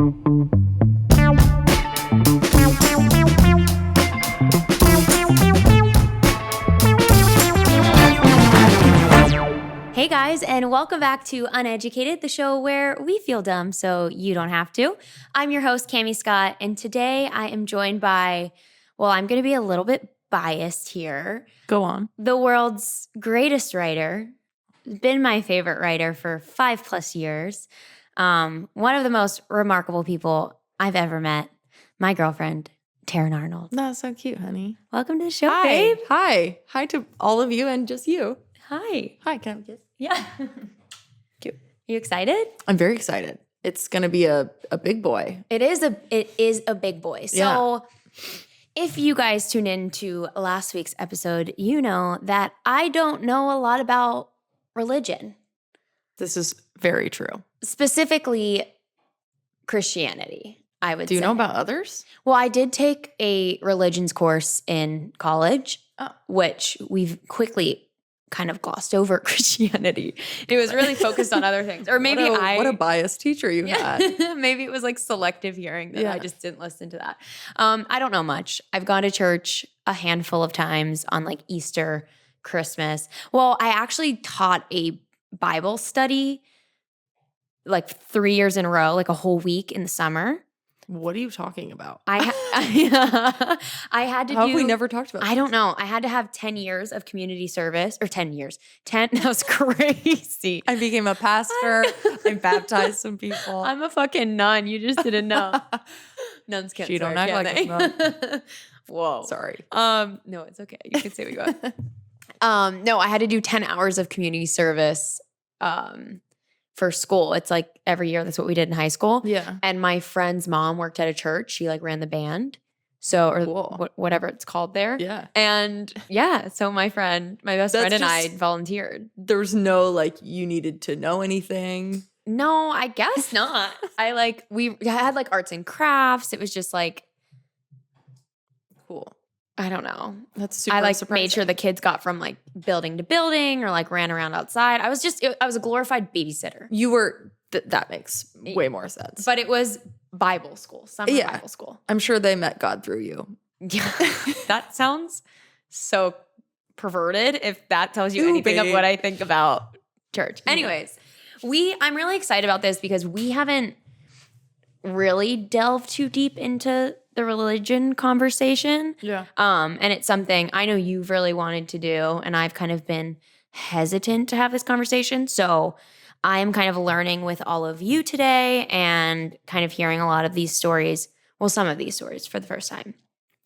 Hey guys, and welcome back to Uneducated, the show where we feel dumb so you don't have to. I'm your host, Cammie Scott, and today I am joined by, well, I'm going to be a little bit biased here. Go on. The world's greatest writer, been my favorite writer for 5+ years. One of the most remarkable people I've ever met, my girlfriend, Taryn Arnold. That's so cute, honey. Welcome to the show, Hi. babe. Hi. Hi to all of you and just you. Hi. Hi, can I have a kiss? Yeah. Cute. You excited? I'm very excited. It's going to be a big boy. It is a big boy. So if you guys tuned in to last week's episode, you know that I don't know a lot about religion. This is very true. Specifically Christianity, I would say. Do you know about others? Well, I did take a religions course in college, which we've quickly kind of glossed over Christianity. It was really focused on other things. Or maybe what a biased teacher you had. Maybe it was like selective hearing that I just didn't listen to that. I don't know much. I've gone to church a handful of times on like Easter, Christmas. Well, I actually taught a Bible study like 3 years in a row, like a whole week in the summer. What are you talking about? I had to How have we never talked about this? I don't know. I had to have 10 years of community service, or 10 years. 10, that was crazy. I became a pastor. I baptized some people. I'm a fucking nun. You just didn't know. Nuns can't She don't swear, act can like a they? Whoa. Sorry. No, it's okay. You can say what you want. No, I had to do 10 hours of community service for school. It's like every year, that's what we did in high school. Yeah. And my friend's mom worked at a church. She like ran the band. So, or Cool. whatever it's called there. Yeah. And yeah, so my best friend and I volunteered. There's no like, you needed to know anything. No, I guess not. We had like arts and crafts. It was just like, Cool. I don't know. That's super I like surprising. made sure the kids got from like building to building or like ran around outside. I was a glorified babysitter. You were, that makes way more sense. But it was Bible school, summer Bible school. I'm sure they met God through you. Yeah. That sounds so perverted if that tells you anything of what I think about church. Anyways, I'm really excited about this because we haven't really delved too deep into the religion conversation. Yeah. And it's something I know you've really wanted to do, and I've kind of been hesitant to have this conversation. So I am kind of learning with all of you today and kind of hearing a lot of these stories, well, some of these stories for the first time.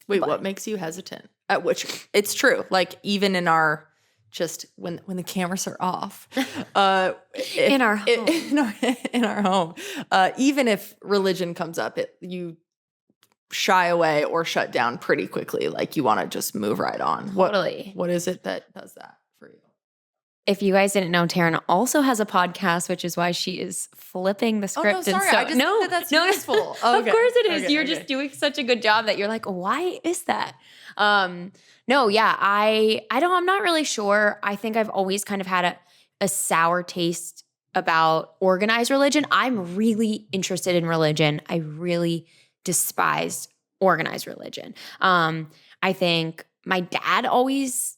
Wait, what makes you hesitant? At which it's true. Like even in our just when the cameras are off, In our home. in our home, even if religion comes up, you shy away or shut down pretty quickly. Like you want to just move right on. Totally. What is it that does that for you? If you guys didn't know, Taryn also has a podcast, which is why she is flipping the script. Oh, no, sorry. And I just think that's useful. Of course it is. You're just doing such a good job that you're like, why is that? I'm not really sure. I think I've always kind of had a sour taste about organized religion. I'm really interested in religion. I really despised organized religion. I think my dad always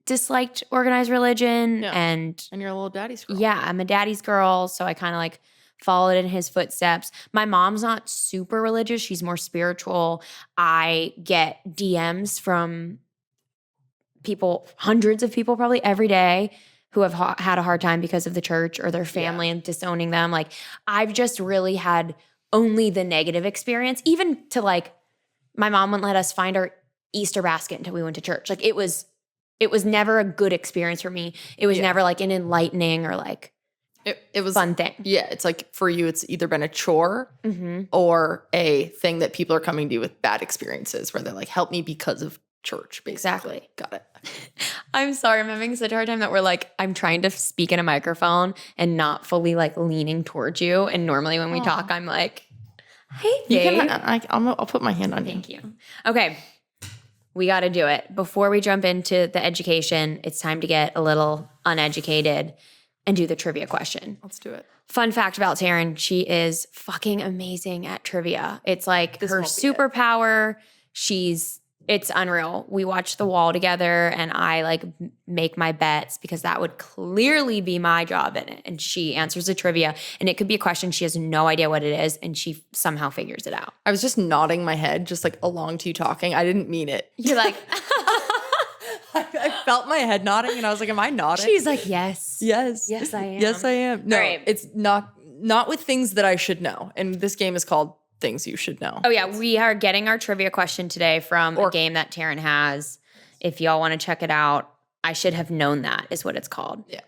disliked organized religion, and you're a little daddy's girl. Yeah, I'm a daddy's girl, so I kind of like followed in his footsteps. My mom's not super religious. She's more spiritual. I get DMs from people, hundreds of people probably every day, who have had a hard time because of the church or their family and disowning them. Like I've just really had only the negative experience, even to like my mom wouldn't let us find our Easter basket until we went to church. Like it was never a good experience for me. It was never like an enlightening or like it was fun thing. Yeah, it's like for you, it's either been a chore or a thing that people are coming to you with bad experiences where they're like, help me because of church, basically. Exactly. Got it. I'm sorry. I'm having such a hard time that we're like, I'm trying to speak in a microphone and not fully like leaning towards you. And normally when we talk, I'm like, hey, babe. I'll put my hand on you. Thank you. Okay. We got to do it. Before we jump into the education, it's time to get a little uneducated. and do the trivia question. Let's do it. Fun fact about Taryn, she is fucking amazing at trivia. It's like This her won't be it. superpower. It's unreal. We watch The Wall together and I like make my bets because that would clearly be my job in it. And she answers the trivia and it could be a question she has no idea what it is and she somehow figures it out. I was just nodding my head just like along to you talking. I didn't mean it. You're like, I felt my head nodding and I was like, am I nodding? she's like, yes. Yes. Yes, I am. Yes, I am. No, All right. it's not with things that I should know. And this game is called Things You Should Know. Oh, yeah. We are getting our trivia question today from a game that Taryn has. If y'all want to check it out, I should have known that is what it's called. Yeah.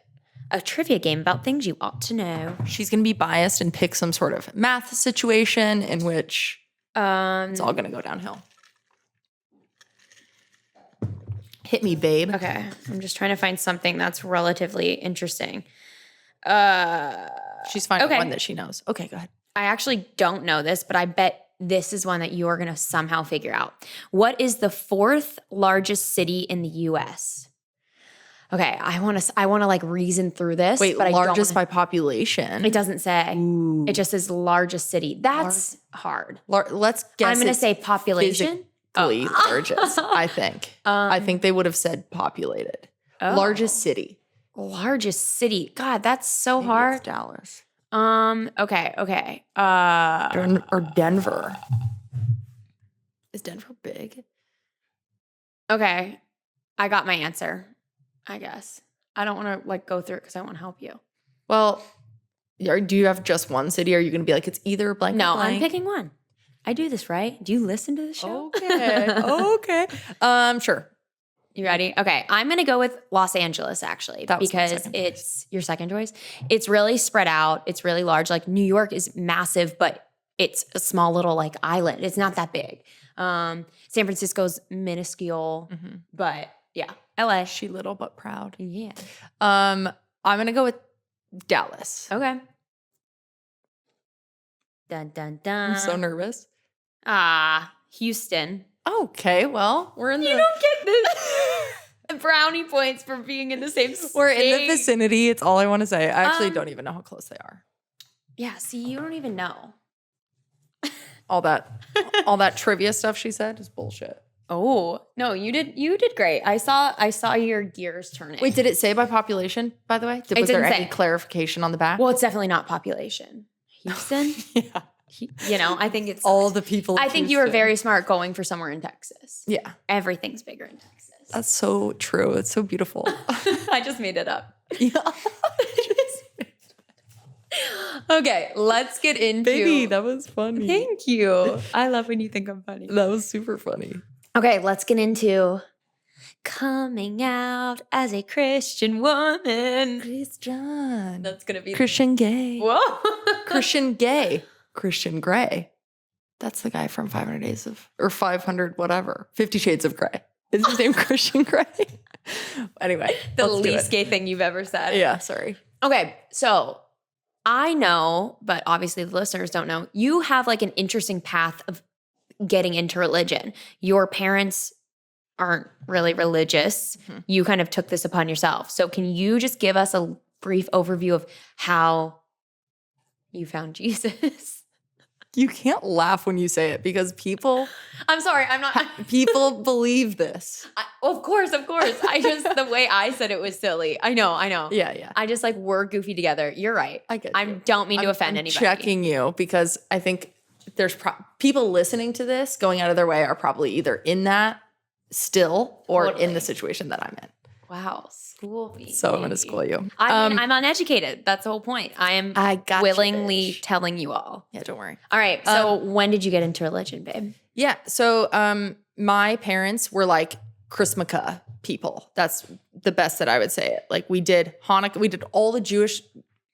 A trivia game about things you ought to know. She's going to be biased and pick some sort of math situation in which it's all going to go downhill. Hit me, babe. Okay. I'm just trying to find something that's relatively interesting. She's finding Okay. one that she knows. Okay, go ahead. I actually don't know this, but I bet this is one that you are going to somehow figure out. What is the fourth largest city in the U.S.? Okay, I want to like reason through this. Wait, but I largest don't by population? It doesn't say. Ooh. It just says largest city. That's hard. Let's guess. I'm going to it's say population. physically largest, I think. I think they would have said populated. Oh. Largest city. Largest city. God, that's so Maybe hard. it's Dallas. Okay. Or Denver. Is Denver big? Okay. I got my answer, I guess. I don't want to like go through it because I want to help you. Well, do you have just one city? Or are you going to be like, it's either blank No, or blank? I'm picking one. I do this right. Do you listen to the show? Okay. Okay. Sure. You ready? Okay. I'm going to go with Los Angeles, actually, That was my because second it's your second choice. It's really spread out. It's really large. Like New York is massive, but it's a small little like island. It's not that big. San Francisco's minuscule, but yeah, LA. She little but proud. Yeah. I'm going to go with Dallas. Okay. Dun, dun, dun. I'm so nervous. Houston. Okay, well, we're in the You don't get the brownie points for being in the same state. we're in the vicinity. It's all I want to say. I actually don't even know how close they are. Yeah, see, you don't even know. All that trivia stuff she said is bullshit. Oh, no, you did great. I saw your gears turning. Wait, did it say by population, by the way? Was there didn't any say. clarification on the back? Well, it's definitely not population. Houston? yeah. I think it's All the people of I think you were Houston. very smart going for somewhere in Texas. Yeah. Everything's bigger in Texas. That's so true. It's so beautiful. I just made it up. yeah. Okay, let's get into Baby, that was funny. Thank you. I love when you think I'm funny. That was super funny. Okay, let's get into coming out as a Christian woman. Christian. That's gonna be Christian gay. Whoa. Christian gay. Christian Grey. That's the guy from 500 Days of, or 500 whatever. 50 Shades of Grey. Is his name Christian Grey? Anyway. The let's do least it. gay thing you've ever said. Yeah, sorry. Okay, so I know, but obviously the listeners don't know, you have like an interesting path of getting into religion. Your parents aren't really religious. Mhm. You kind of took this upon yourself. So can you just give us a brief overview of how you found Jesus? You can't laugh when you say it because people I'm sorry, I'm not. people believe this. Of course. I just, the way I said it was silly. I know. Yeah. I just like, we're goofy together. You're right. I get I you. don't mean to offend I'm anybody. checking you because I think there's people listening to this going out of their way are probably either in that still or in Totally. the situation that I'm in. Wow, school me. So I'm going to school you. I mean, I'm uneducated. That's the whole point. I am I got willingly telling you all. Yeah, don't worry. All right. So when did you get into religion, babe? Yeah. So my parents were like Christmaka people. That's the best that I would say it. Like we did Hanukkah, we did all the Jewish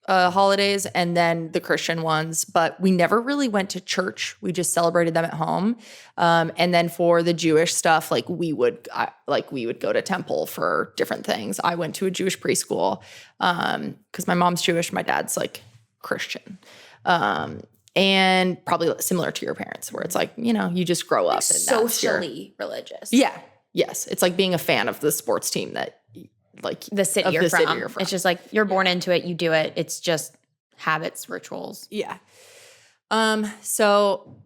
holidays and then the Christian ones, but we never really went to church. We just celebrated them at home. And then for the Jewish stuff, like we would go to temple for different things. I went to a Jewish preschool because my mom's Jewish, my dad's like Christian. And probably similar to your parents, where it's like, you know, you just grow up and that's your, Socially religious. yeah. Yes. It's like being a fan of the sports team that like the city of you're the from. city you're from. It's just like you're born into it, you do it. It's just habits, rituals. Yeah. So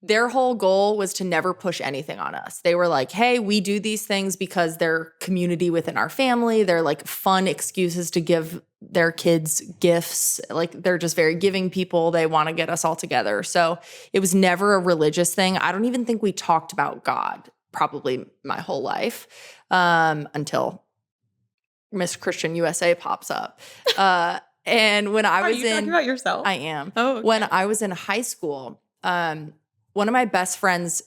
their whole goal was to never push anything on us. They were like, hey, we do these things because they're community within our family. They're like fun excuses to give their kids gifts. Like they're just very giving people. They want to get us all together. So it was never a religious thing. I don't even think we talked about God probably my whole life until Miss Christian USA pops up. And when I was talking about yourself? I am. Oh, okay. When I was in high school, one of my best friends,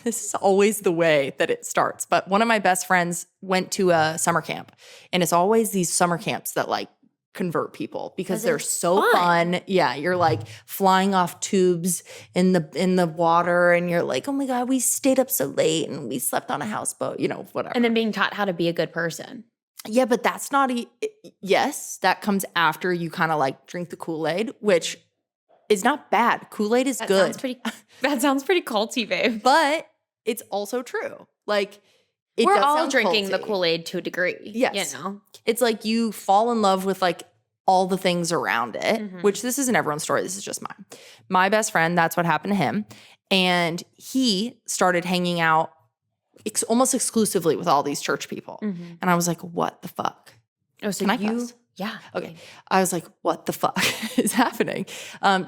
this is always the way that it starts, but one of my best friends went to a summer camp. And it's always these summer camps that like convert people because they're so fun. Yeah, you're like flying off tubes in the water and you're like, oh my God, we stayed up so late and we slept on a houseboat, whatever. And then being taught how to be a good person. Yeah, but that's not yes, that comes after you kind of like drink the Kool-Aid, which is not bad. Kool-Aid is good. That sounds pretty culty, babe. But it's also true. Like we're all drinking the Kool-Aid to a degree. Yes. It's like you fall in love with like all the things around it, which this isn't everyone's story. This is just mine. My best friend, that's what happened to him. And he started hanging out almost exclusively with all these church people. And I was like, what the fuck? Oh, so Can I cuss? Yeah. Okay. I was like, what the fuck is happening?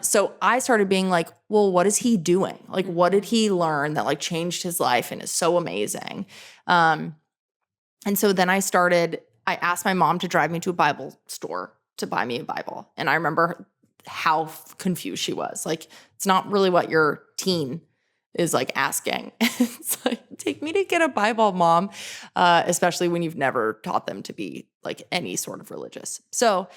So I started being like, well, what is he doing? Like, what did he learn that like changed his life and is so amazing? And so then I asked my mom to drive me to a Bible store to buy me a Bible. And I remember how confused she was. Like, it's not really what your teen is like asking. It's like, take me to get a Bible, Mom, especially when you've never taught them to be like any sort of religious. So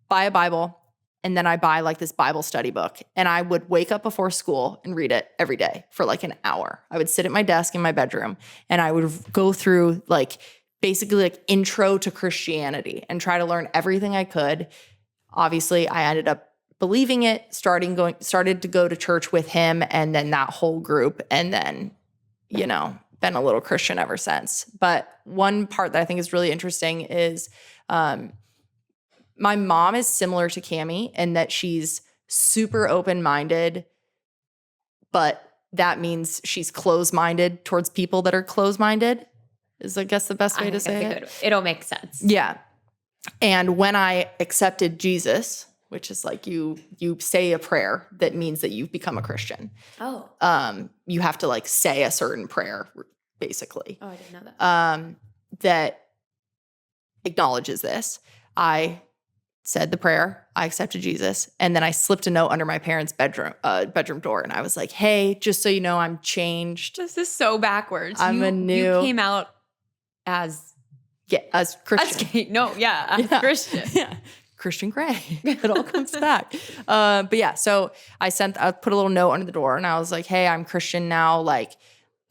buy a Bible, and then I buy like this Bible study book, and I would wake up before school and read it every day for like an hour. I would sit at my desk in my bedroom, and I would go through like basically like intro to Christianity and try to learn everything I could. Obviously, I ended up believing it, started to go to church with him and then that whole group, and then, been a little Christian ever since. But one part that I think is really interesting is my mom is similar to Cammie in that she's super open-minded, but that means she's closed-minded towards people that are closed-minded is, I guess, the best way to say it. It'll make sense. Yeah. And when I accepted Jesus, which is like you say a prayer that means that you've become a Christian. Oh. You have to like say a certain prayer, basically. Oh, I didn't know that. That acknowledges this. I said the prayer. I accepted Jesus. And then I slipped a note under my parents' bedroom door. And I was like, hey, just so you know, I'm changed. This is so backwards. You came out as Christian. As Christian. Yeah. Christian Grey. It all comes back. But yeah, so I put a little note under the door and I was like, hey, I'm Christian now. Like,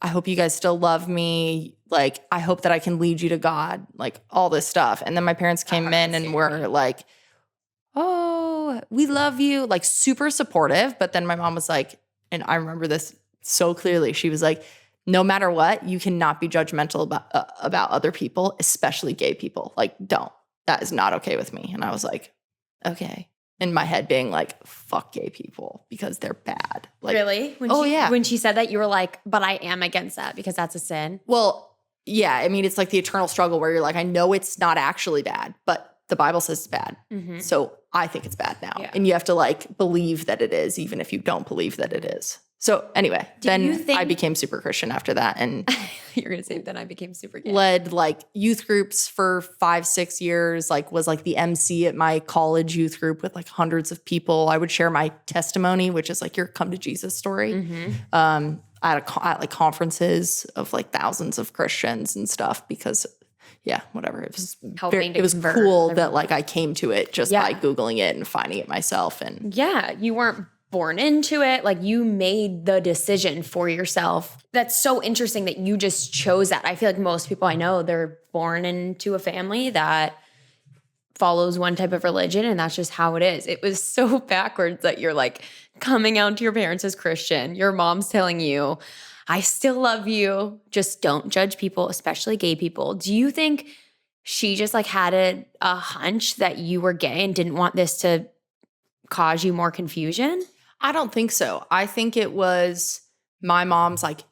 I hope you guys still love me. Like, I hope that I can lead you to God, like all this stuff. And then my parents came in and were like, oh, we love you. Like super supportive. But then my mom was like, and I remember this so clearly. She was like, no matter what, you cannot be judgmental about other people, especially gay people. Like, don't. That is not okay with me. And I was like, okay. In my head being like, fuck gay people because they're bad. Like, really? When she said that, you were like, but I am against that because that's a sin. Well, yeah. I mean, it's like the eternal struggle where you're like, I know it's not actually bad, but the Bible says it's bad. Mm-hmm. So I think it's bad now. Yeah. And you have to like believe that it is, even if you don't believe that it is. So anyway, I became super Christian after that. And you're going to say then I became super gay. Led like youth groups for 5-6 years, like was like the MC at my college youth group with like hundreds of people. I would share my testimony, which is like your come to Jesus story. Mm-hmm. At like conferences of like thousands of Christians and stuff because whatever. It was cool that like I came to it just by Googling it and finding it myself. And you weren't born into it. Like you made the decision for yourself. That's so interesting that you just chose that. I feel like most people I know, they're born into a family that follows one type of religion and that's just how it is. It was so backwards that you're like coming out to your parents as Christian. Your mom's telling you, I still love you. Just don't judge people, especially gay people. Do you think she just like had a hunch that you were gay and didn't want this to cause you more confusion? I don't think so. I think it was my mom's like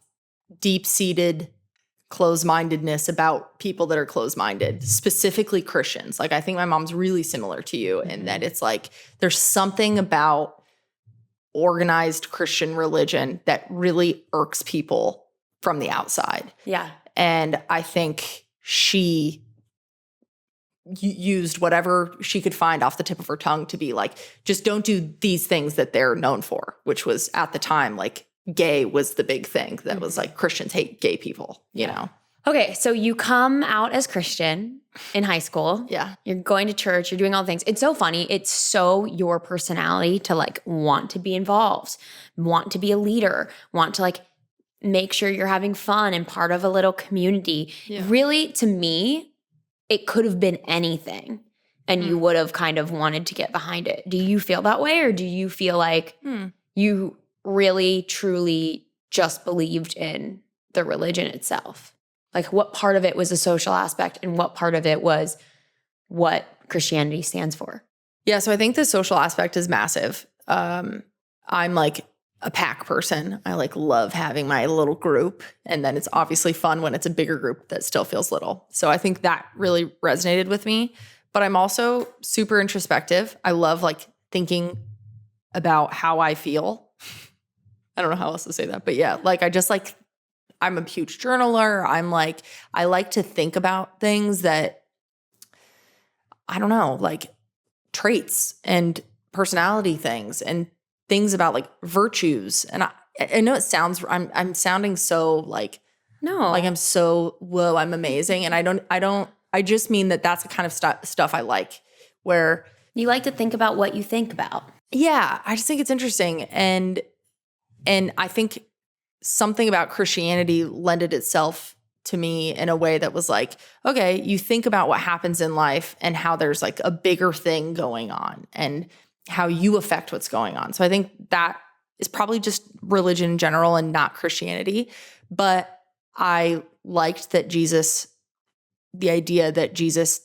deep-seated closed-mindedness about people that are closed-minded, specifically Christians. Like I think my mom's really similar to you in that it's like there's something about organized Christian religion that really irks people from the outside. Yeah. And I think she used whatever she could find off the tip of her tongue to be like, just don't do these things that they're known for, which was at the time like gay was the big thing that was like Christians hate gay people, you know? Okay, so you come out as Christian in high school. Yeah. You're going to church, you're doing all the things. It's so funny. It's so your personality to like want to be involved, want to be a leader, want to like make sure you're having fun and part of a little community. Yeah. Really, to me, it could have been anything and you would have kind of wanted to get behind it. Do you feel that way, or do you feel like you really, truly just believed in the religion itself? Like what part of it was a social aspect and what part of it was what Christianity stands for? Yeah, so I think the social aspect is massive. I'm like a pack person. I like love having my little group. And then it's obviously fun when it's a bigger group that still feels little. So I think that really resonated with me. But I'm also super introspective. I love like thinking about how I feel. I don't know how else to say that. But yeah, like I just like, I'm a huge journaler. I'm like, I like to think about things that, I don't know, like traits and personality things and things about like virtues. And I know it sounds, I'm sounding so like, No. like I'm so, whoa, I'm amazing. And I just mean that that's the kind of stuff I like where. You like to think about what you think about. Yeah. I just think it's interesting. And I think something about Christianity lended itself to me in a way that was like, okay, you think about what happens in life and how there's like a bigger thing going on and how you affect what's going on. So I think that is probably just religion in general and not Christianity. But I liked that the idea that Jesus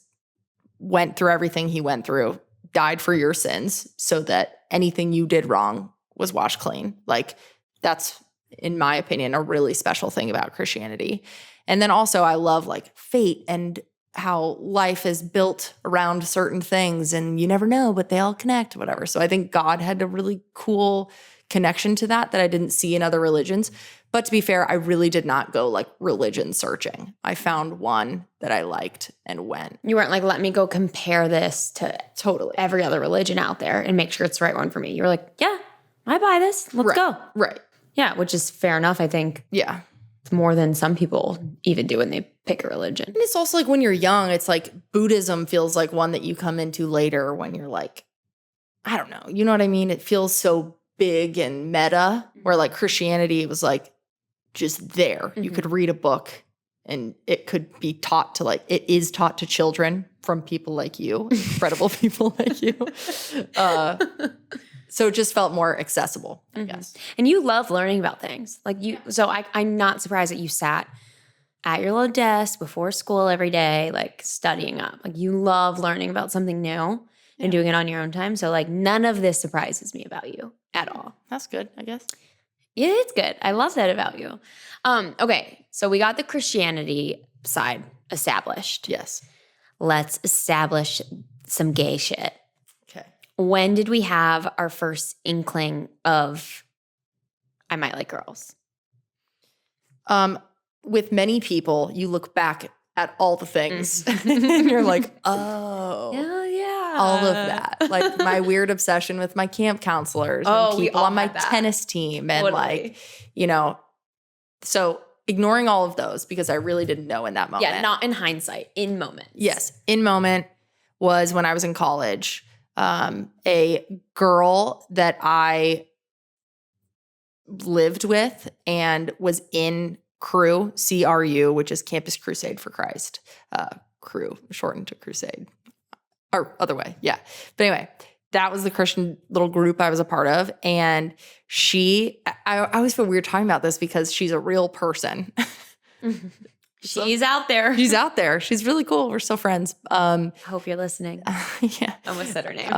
went through everything he went through, died for your sins so that anything you did wrong was washed clean. Like that's, in my opinion, a really special thing about Christianity. And then also I love like fate and how life is built around certain things and you never know, but they all connect, whatever. So I think God had a really cool connection to that I didn't see in other religions. But to be fair, I really did not go like religion searching. I found one that I liked and went. You weren't like, let me go compare this to Totally every other religion out there and make sure it's the right one for me. You were like, yeah, I buy this. Let's go. Right. Yeah, which is fair enough. I think Yeah. it's more than some people even do when they pick a religion. And it's also like when you're young, it's like Buddhism feels like one that you come into later when you're like, I don't know. You know what I mean? It feels so big and meta, where like Christianity was like just there. You could read a book and it could be taught to like, it is taught to children from people like you, incredible people like you. So it just felt more accessible, I guess. And you love learning about things. Like you, so I'm not surprised that you sat at your little desk before school every day, like studying up. Like you love learning about something new and doing it on your own time. So like none of this surprises me about you at all. That's good, I guess. Yeah, it's good. I love that about you. Okay, so we got the Christianity side established. Yes. Let's establish some gay shit. Okay. When did we have our first inkling of I might like girls? With many people, you look back at all the things and you're like, oh. Yeah. All of that. Like my weird obsession with my camp counselors and people on my tennis team and like, you know, so ignoring all of those because I really didn't know in that moment. Yeah, not in hindsight, in moments. Yes. In moment was when I was in college. A girl that I lived with and was in CRU, CRU, which is Campus Crusade for Christ. CRU, shortened to Crusade. Or other way, yeah. But anyway, that was the Christian little group I was a part of. And I always feel weird talking about this because she's a real person. She's out there. She's out there. She's really cool. We're still friends. Hope you're listening. Yeah. Almost said her name.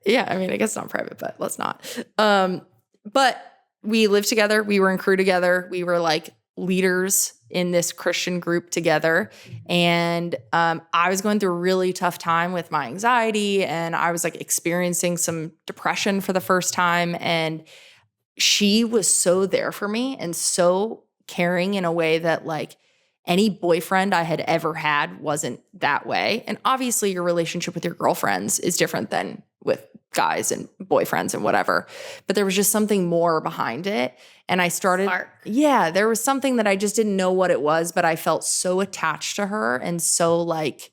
Yeah. I mean, I guess it's not private, but let's not. But we lived together. We were in crew together. We were like leaders in this Christian group together. And I was going through a really tough time with my anxiety, and I was like experiencing some depression for the first time. And she was so there for me and so caring in a way that like any boyfriend I had ever had wasn't that way. And obviously your relationship with your girlfriends is different than with guys and boyfriends and whatever. But there was just something more behind it. And I started, yeah, there was something that I just didn't know what it was, but I felt so attached to her and so like,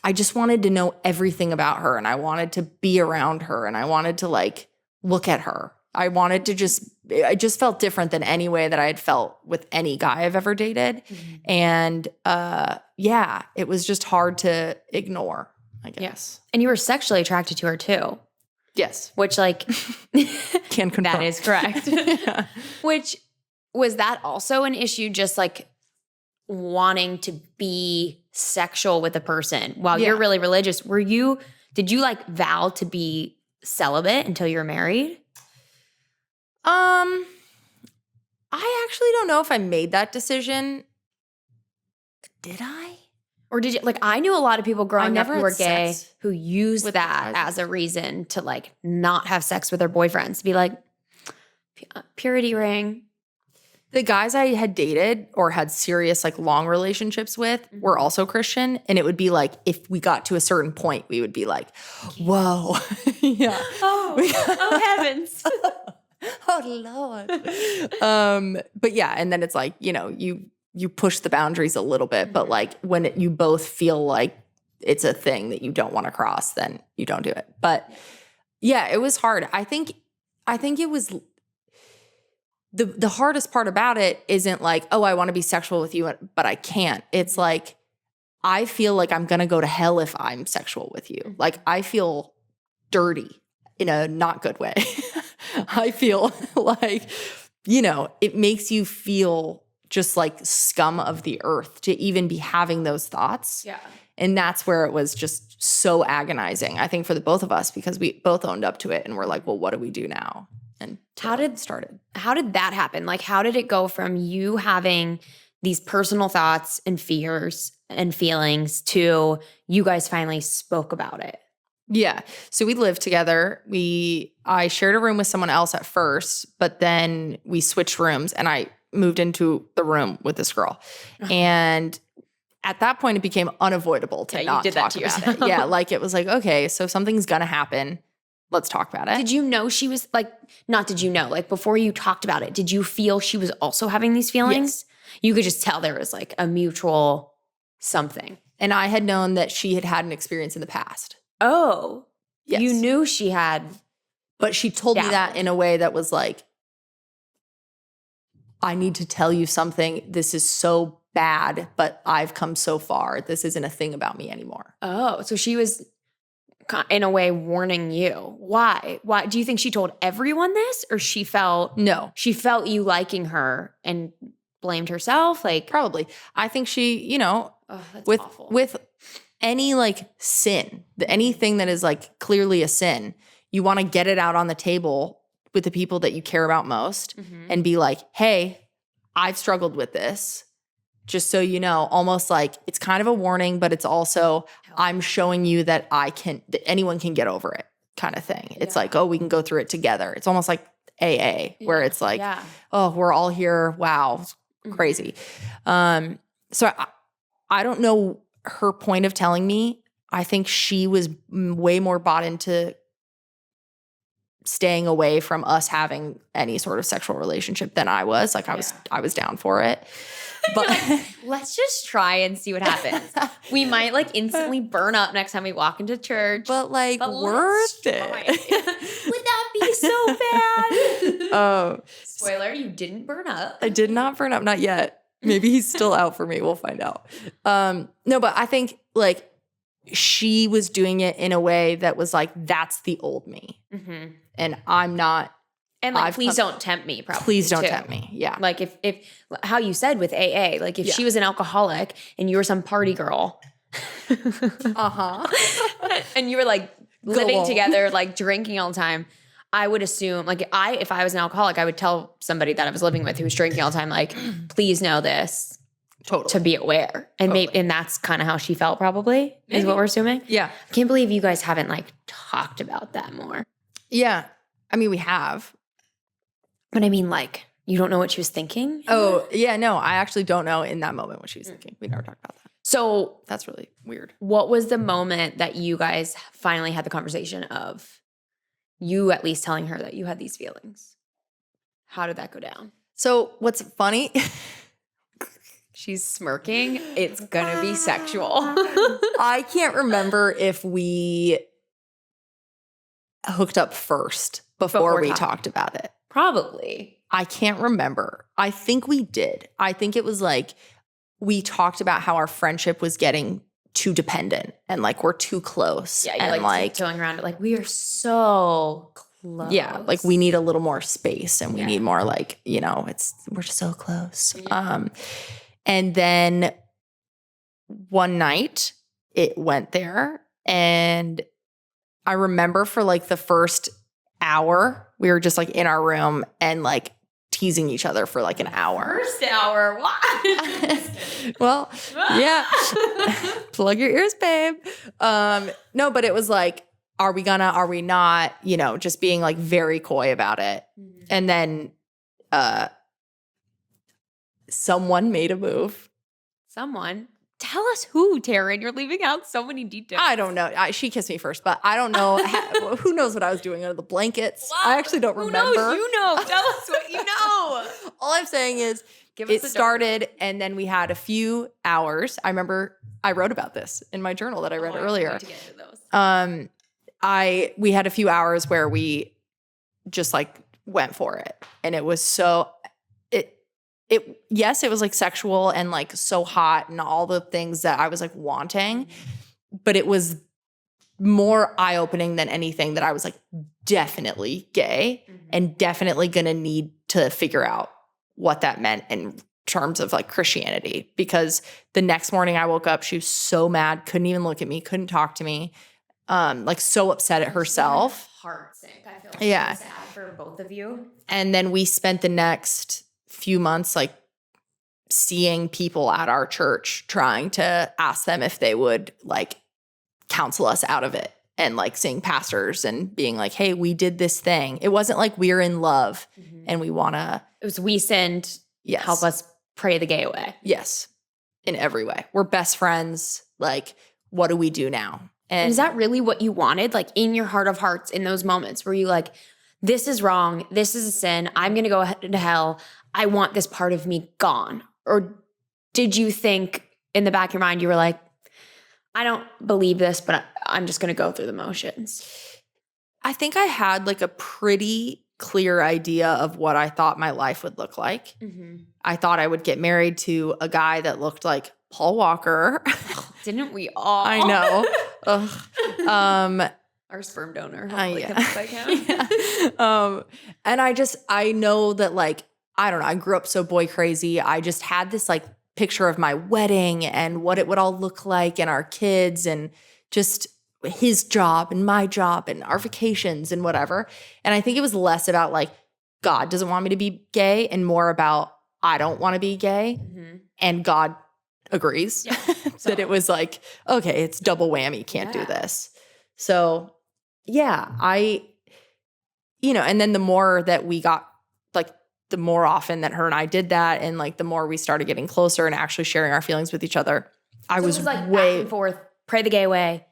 I just wanted to know everything about her, and I wanted to be around her, and I wanted to like look at her. I wanted to I just felt different than any way that I had felt with any guy I've ever dated. Mm-hmm. And yeah, it was just hard to ignore, I guess. Yeah. And you were sexually attracted to her too. Yes. Which like can confirm. That is correct. Yeah. Which was that also an issue, just like wanting to be sexual with a person while you're really religious? Did you like vow to be celibate until you were married? I actually don't know if I made that decision. Did I? Or did you, like, I knew a lot of people growing up who were gay who used that guys as a reason to like not have sex with their boyfriends, to be like, purity ring. The guys I had dated or had serious like long relationships with were also Christian. And it would be like, if we got to a certain point, we would be like, whoa. Yeah. Oh heavens. Oh Lord. But yeah, and then it's like, you know, you push the boundaries a little bit, but like when you both feel like it's a thing that you don't want to cross, then you don't do it. But yeah, it was hard. I think it was the hardest part about it isn't like, oh, I want to be sexual with you, but I can't. It's like, I feel like I'm going to go to hell if I'm sexual with you. Like I feel dirty in a not good way. I feel like, you know, it makes you feel just like scum of the earth to even be having those thoughts. Yeah. And that's where it was just so agonizing, I think, for the both of us, because we both owned up to it and we're like, well, what do we do now? And how did that happen? Like, how did it go from you having these personal thoughts and fears and feelings to you guys finally spoke about it? Yeah. So we lived together. I shared a room with someone else at first, but then we switched rooms and I moved into the room with this girl. And at that point it became unavoidable to not talk about it. Yeah. Like it was like, okay, so something's going to happen. Let's talk about it. Did you know she was like, not did you know, like before you talked about it, did you feel she was also having these feelings? Yes. You could just tell there was like a mutual something. And I had known that she had had an experience in the past. Oh, yes. You knew she had. But she told me that in a way that was like, I need to tell you something. This is so bad, but I've come so far. This isn't a thing about me anymore. Oh, so she was in a way warning you. Why? Why do you think she told everyone this, or she felt you liking her and blamed herself? Like probably. I think she, you know, with any like sin, anything that is like clearly a sin, you want to get it out on the table with the people that you care about most and be like, hey, I've struggled with this. Just so you know, almost like it's kind of a warning, but it's also I'm showing you that that anyone can get over it kind of thing. It's like, oh, we can go through it together. It's almost like AA where it's like, oh, we're all here. Wow. Crazy. So I don't know her point of telling me. I think she was way more bought into staying away from us having any sort of sexual relationship than I was. Like I was down for it. But like, let's just try and see what happens. We might like instantly burn up next time we walk into church. But worth it. Would that be so bad? Oh. Spoiler, you didn't burn up. I did not burn up, not yet. Maybe he's still out for me. We'll find out. No, but I think like she was doing it in a way that was like, that's the old me. And I'm not And like, please don't tempt me, probably. Please don't too. tempt me. Yeah. Like if how you said with AA, like if she was an alcoholic and you were some party girl. And you were like living together, like drinking all the time. I would assume like if I was an alcoholic, I would tell somebody that I was living with who was drinking all the time, like, please know this. Totally. To be aware. And maybe, and that's kind of how she felt probably, is what we're assuming. Yeah. I can't believe you guys haven't like talked about that more. Yeah. I mean, we have. But I mean, like, you don't know what she was thinking? Oh, yeah, no, I actually don't know in that moment what she was thinking. We never talked about that. So that's really weird. What was the moment that you guys finally had the conversation of you at least telling her that you had these feelings? How did that go down? So what's funny... She's smirking. It's gonna be sexual. I can't remember if we hooked up first before we talked about it. Probably. I can't remember. I think we did. I think it was like we talked about how our friendship was getting too dependent and like we're too close. Yeah, you're and like tiptoeing around it. Like we are so close. Yeah, like we need a little more space and we need more like, you know, we're just so close. Yeah. And then one night it went there and I remember for like the first hour, we were just like in our room and like teasing each other for like an hour. First hour? What? Well, yeah. Plug your ears, babe. No, but it was like, are we not? You know, just being like very coy about it. Mm-hmm. And then someone made a move. Someone? Tell us who, Taryn. You're leaving out so many details. I don't know. She kissed me first, but I don't know. Who knows what I was doing under the blankets? Wow. I actually don't remember. Knows? You know. Tell us what you know. All I'm saying is it started and then we had a few hours. I remember I wrote about this in my journal that I read earlier. To get into those. We had a few hours where we just like went for it. And it was so yes, it was like sexual and like so hot and all the things that I was like wanting, but it was more eye-opening than anything that I was like definitely gay and definitely gonna need to figure out what that meant in terms of like Christianity. Because the next morning I woke up, she was so mad, couldn't even look at me, couldn't talk to me, like so upset at herself. Heart sick. I feel like so sad for both of you. And then we spent the next few months like seeing people at our church trying to ask them if they would like counsel us out of it, and like seeing pastors and being like, hey, we did this thing. It wasn't like we're in love and we want to. It was we sinned. Yes. Help us pray the gay away. Yes. In every way. We're best friends. Like, what do we do now? And is that really what you wanted? Like in your heart of hearts in those moments where you like, this is wrong. This is a sin. I'm going to go to hell. I want this part of me gone. Or did you think in the back of your mind, you were like, I don't believe this, but I'm just going to go through the motions? I think I had like a pretty clear idea of what I thought my life would look like. I thought I would get married to a guy that looked like Paul Walker. Didn't we all? I know. Our sperm donor. And I know that like, I don't know, I grew up so boy crazy. I just had this like picture of my wedding and what it would all look like and our kids and just his job and my job and our vacations and whatever. And I think it was less about like, God doesn't want me to be gay and more about I don't want to be gay. And God agrees that it was like, okay, it's double whammy. Can't do this. So yeah, and then the more that we got, like the more often that her and I did that and like the more we started getting closer and actually sharing our feelings with each other, I was like way back and forth, pray the gay way,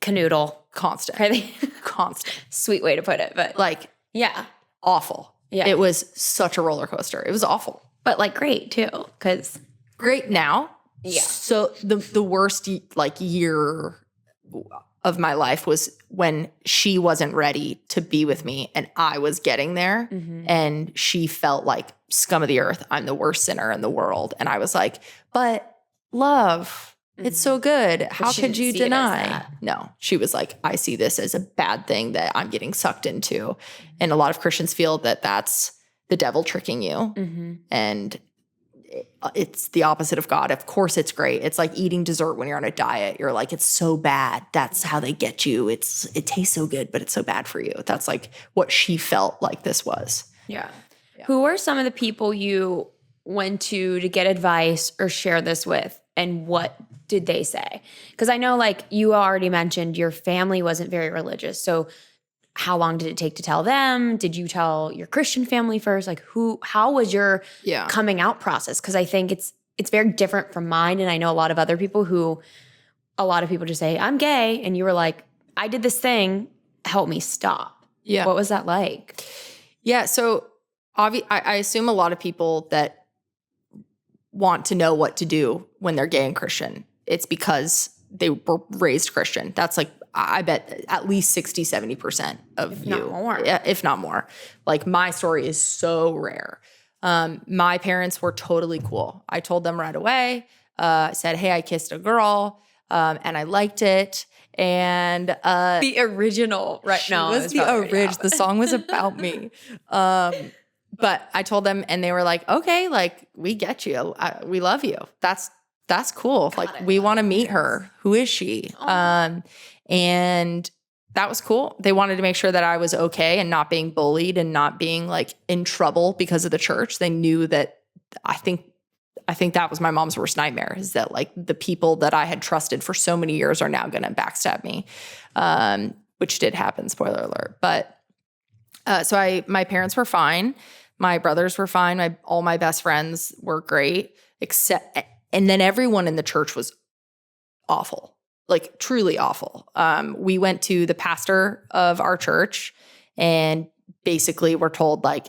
canoodle. Constant. Constant. Sweet way to put it, but like, yeah. Awful. Yeah. It was such a roller coaster. It was awful. But like great too, because great now. Yeah. So the worst like year of my life was when she wasn't ready to be with me and I was getting there and she felt like scum of the earth. I'm the worst sinner in the world. And I was like, but love, It's so good. How she could didn't you see it as deny? that. No, she was like, I see this as a bad thing that I'm getting sucked into. And a lot of Christians feel that that's the devil tricking you. And it's the opposite of God. Of course it's great. It's like eating dessert when you're on a diet. You're like, it's so bad. That's how they get you. It tastes so good, but it's so bad for you. That's like what she felt like this was. Yeah. Who are some of the people you went to get advice or share this with, and what did they say? Because I know, like, you already mentioned your family wasn't very religious. So how long did it take to tell them? Did you tell your Christian family first? Like, how was your coming out process? Because I think it's very different from mine. And I know a lot of other people a lot of people just say, I'm gay. And you were like, I did this thing, help me stop. Yeah. What was that like? Yeah. So I assume a lot of people that want to know what to do when they're gay and Christian, it's because they were raised Christian. That's like, I bet at least 60, 70% of if you. Not more. Yeah, if not more. Like, my story is so rare. My parents were totally cool. I told them right away, said, hey, I kissed a girl and I liked it. And the original, right? No, was the original. The song was about me. But I told them, and they were like, okay, like, we get you. We love you. That's cool. God, like, we want to meet her. Who is she? And that was cool. They wanted to make sure that I was okay and not being bullied and not being like in trouble because of the church. They knew that I think that was my mom's worst nightmare, is that like the people that I had trusted for so many years are now going to backstab me, which did happen, spoiler alert. But so my parents were fine. My brothers were fine. All my best friends were great, and then everyone in the church was awful, like truly awful. We went to the pastor of our church and basically were told, like,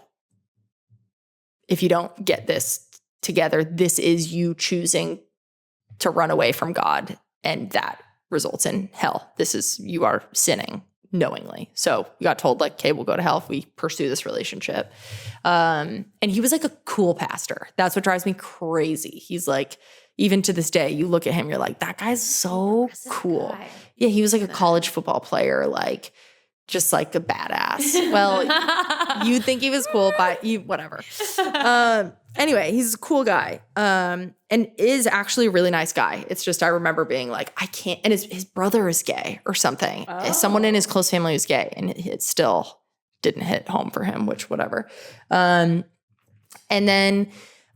if you don't get this together, this is you choosing to run away from God, and that results in hell. You are sinning knowingly. So we got told, like, okay, we'll go to hell if we pursue this relationship. And he was like a cool pastor. That's what drives me crazy. He's like, even to this day, you look at him, you're like, that guy's so cool. Guy. Yeah, he was like a college football player, like just like a badass. Well, you'd think he was cool, but whatever. Anyway, he's a cool guy, and is actually a really nice guy. It's just, I remember being like, I can't, and his brother is gay or something. Oh. Someone in his close family was gay, and it still didn't hit home for him, which whatever. And then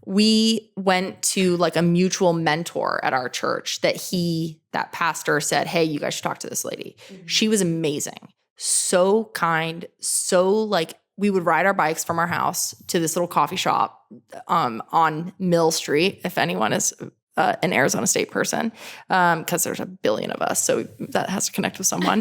we went to like a mutual mentor at our church that pastor said, hey, you guys should talk to this lady. Mm-hmm. She was amazing. So kind. So like, we would ride our bikes from our house to this little coffee shop on Mill Street, if anyone is an Arizona State person, because there's a billion of us. So that has to connect with someone.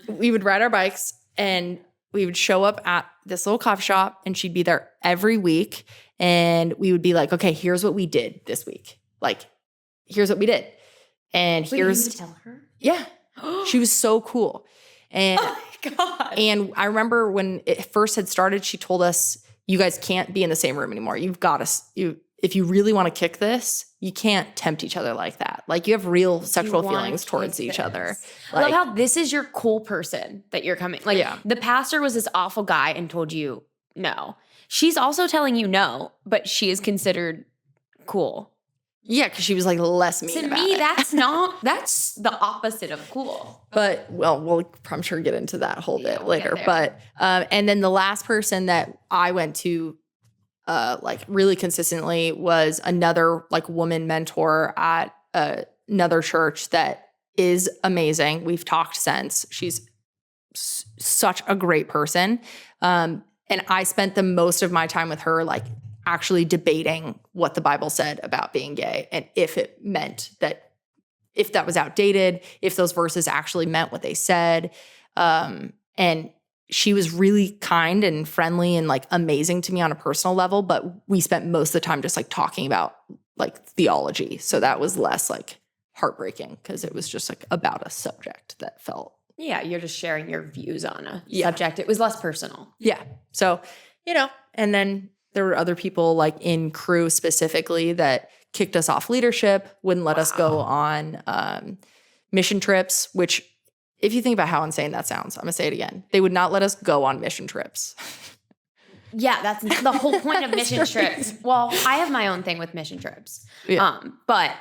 We would ride our bikes and we would show up at this little coffee shop, and she'd be there every week. And we would be like, okay, here's what we did this week. Like, here's what we did. And Wait, here's— you would tell her? Yeah. She was so cool. And, oh my God. And I remember when it first had started, she told us, you guys can't be in the same room anymore. You've got to, if you really want to kick this, you can't tempt each other like that. Like, you have real sexual feelings towards each other. I love how this is your cool person that you're coming. Like, the pastor was this awful guy and told you no. She's also telling you no, but she is considered cool. Yeah, because she was like less mean about it. That's the opposite of cool. But, well, we'll, I'm sure, get into that whole bit later. But, and then the last person that I went to like really consistently was another like woman mentor at another church that is amazing. We've talked since. She's such a great person. And I spent the most of my time with her, like, actually debating what the Bible said about being gay, and if it meant that, if that was outdated, if those verses actually meant what they said. And she was really kind and friendly and like amazing to me on a personal level, but we spent most of the time just like talking about like theology. So that was less like heartbreaking, because it was just like about a subject that felt— yeah, you're just sharing your views on a subject. It was less personal. Yeah. So, and then there were other people like in Crew specifically that kicked us off leadership, wouldn't let us go on mission trips, which if you think about how insane that sounds, I'm going to say it again. They would not let us go on mission trips. Yeah, that's the whole point of mission trips. Well, I have my own thing with mission trips. Yeah. But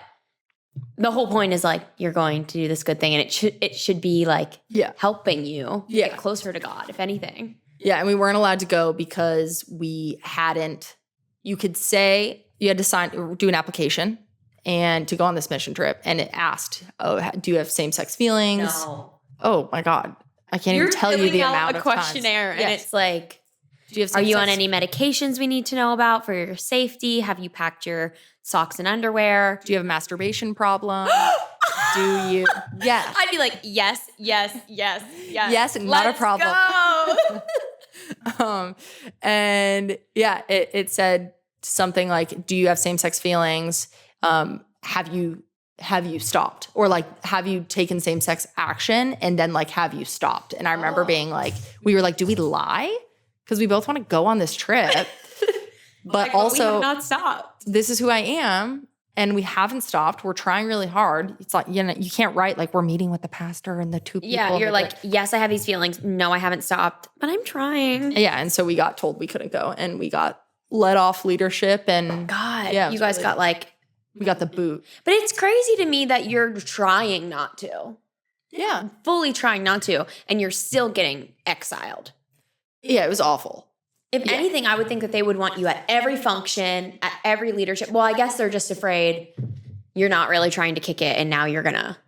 the whole point is like you're going to do this good thing, and it should be like helping you get closer to God, if anything. Yeah, and we weren't allowed to go because we hadn't. You could say you had to do an application and to go on this mission trip, and it asked, "Oh, do you have same-sex feelings?" No. Oh my God, I can't even tell you the amount of questionnaire, times. and it's like, do you have are you on any medications we need to know about for your safety? Have you packed your socks and underwear? Do you have a masturbation problem? Do you? Yes. I'd be like, yes. Yes, and not a problem. Go. And yeah, it said something like, do you have same-sex feelings? Have you stopped? Or like, have you taken same-sex action? And then like, have you stopped? And I remember being like, we were like, do we lie? Because we both want to go on this trip. But also, we have not stopped. This is who I am. And we haven't stopped. We're trying really hard. It's like, you can't write like we're meeting with the pastor and the two people. Yeah, you're like, yes, I have these feelings. No, I haven't stopped, but I'm trying. Yeah, and so we got told we couldn't go, and we got let off leadership. And God, you guys got like, we got the boot. But it's crazy to me that you're trying not to. Yeah, fully trying not to, and you're still getting exiled. Yeah, it was awful. If anything, I would think that they would want you at every function, at every leadership. Well, I guess they're just afraid you're not really trying to kick it, and now you're gonna,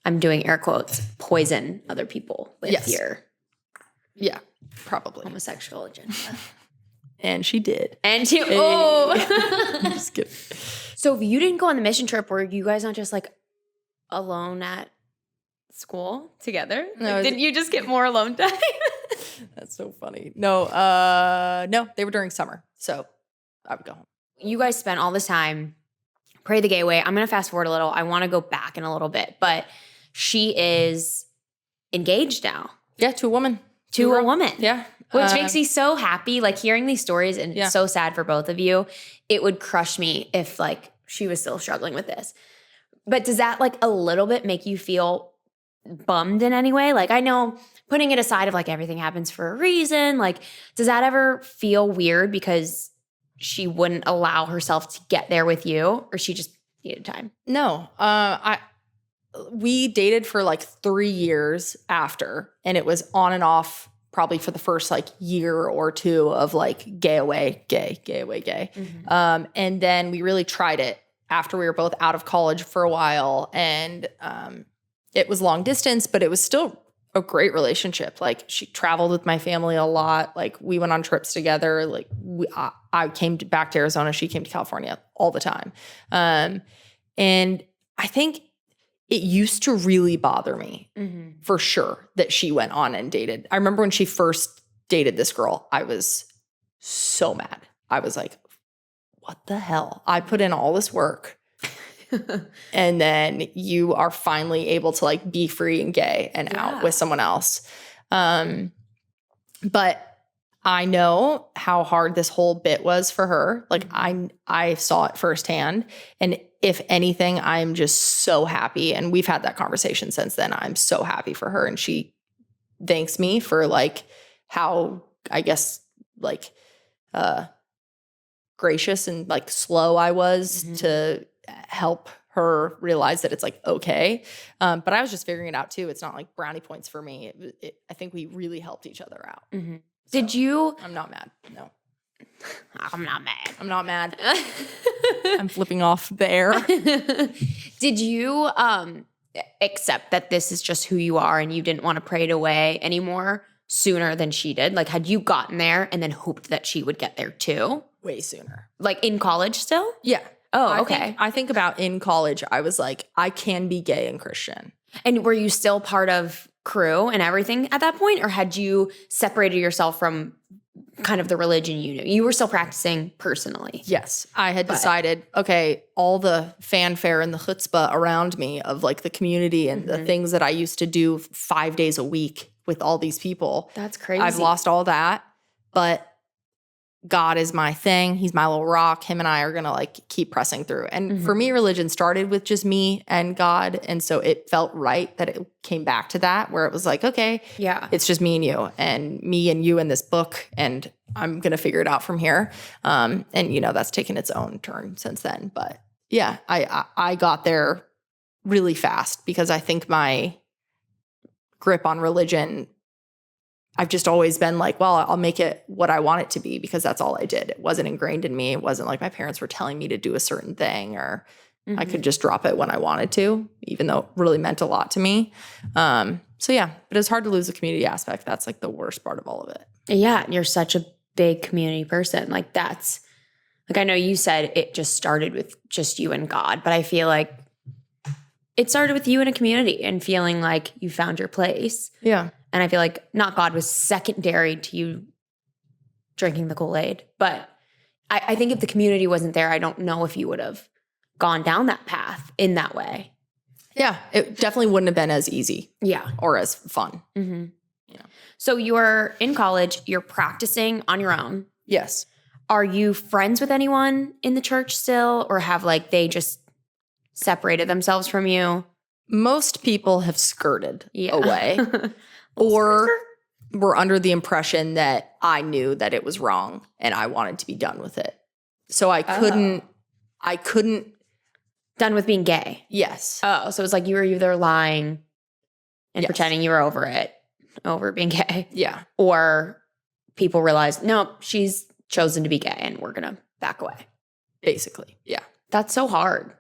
I'm doing air quotes, poison other people with your probably homosexual agenda. And she did. And she, I'm just kidding. So if you didn't go on the mission trip, were you guys not just like alone at school together? No, like, didn't you just get more alone time? That's so funny. No, they were during summer, so I would go home. You guys spent all this time, Pray the Gay Way. I'm going to fast forward a little. I want to go back in a little bit, but she is engaged now. Yeah, to a woman. To a woman. Yeah. Which makes me so happy, like hearing these stories, and it's so sad for both of you. It would crush me if like she was still struggling with this. But does that like a little bit make you feel bummed in any way? Like, I know, putting it aside of like everything happens for a reason, like does that ever feel weird because she wouldn't allow herself to get there with you, or she just needed time? No. We dated for like 3 years after, and it was on and off probably for the first like year or two of like gay away, gay away, gay. Mm-hmm. And then we really tried it after we were both out of college for a while, and it was long distance, but it was still a great relationship. Like, she traveled with my family a lot. Like, we went on trips together. Like, I came back to Arizona. She came to California all the time. And I think it used to really bother me for sure that she went on and dated. I remember when she first dated this girl, I was so mad. I was like, what the hell? I put in all this work. And then you are finally able to like be free and gay and out with someone else. But I know how hard this whole bit was for her. Like, I saw it firsthand. And if anything, I'm just so happy. And we've had that conversation since then. I'm so happy for her. And she thanks me for like how, I guess, like gracious and like slow I was to help her realize that it's like okay. But I was just figuring it out too. It's not like brownie points for me. I think we really helped each other out. Mm-hmm. So, did you? I'm not mad. No. I'm not mad. I'm not mad. I'm flipping off the air. Did you accept that this is just who you are and you didn't want to pray it away anymore sooner than she did? Like, had you gotten there and then hoped that she would get there too? Way sooner. Like in college still? Yeah. Oh, okay. I think about in college, I was like, I can be gay and Christian. And were you still part of crew and everything at that point? Or had you separated yourself from kind of the religion you knew? You were still practicing personally. Yes. I had decided, okay, all the fanfare and the chutzpah around me of like the community and the things that I used to do 5 days a week with all these people. That's crazy. I've lost all that. But God is my thing. He's my little rock. Him and I are going to like keep pressing through. And for me, religion started with just me and God. And so it felt right that it came back to that, where it was like, okay, Yeah. it's just me and you in this book. And I'm going to figure it out from here. And that's taken its own turn since then. But yeah, I got there really fast because I think my grip on religion, I've just always been like, well, I'll make it what I want it to be because that's all I did. It wasn't ingrained in me. It wasn't like my parents were telling me to do a certain thing, or I could just drop it when I wanted to, even though it really meant a lot to me. So yeah, but it's hard to lose the community aspect. That's like the worst part of all of it. Yeah. You're such a big community person. Like that's like, I know you said it just started with just you and God, but I feel like it started with you in a community and feeling like you found your place. Yeah. And I feel like not God was secondary to you drinking the Kool-Aid. But I think if the community wasn't there, I don't know if you would have gone down that path in that way. Yeah. It definitely wouldn't have been as easy. Yeah. Or as fun. Mm-hmm. Yeah. So you're in college, you're practicing on your own. Yes. Are you friends with anyone in the church still, or have like they just separated themselves from you? Most people have skirted Yeah. away. Or were under the impression that I knew that it was wrong and I wanted to be done with it. So I couldn't. Done with being gay. Yes. Oh, so it's like you were either lying and pretending you were over being gay. Yeah. Or people realized, no, she's chosen to be gay and we're going to back away. Basically. Yeah. That's so hard.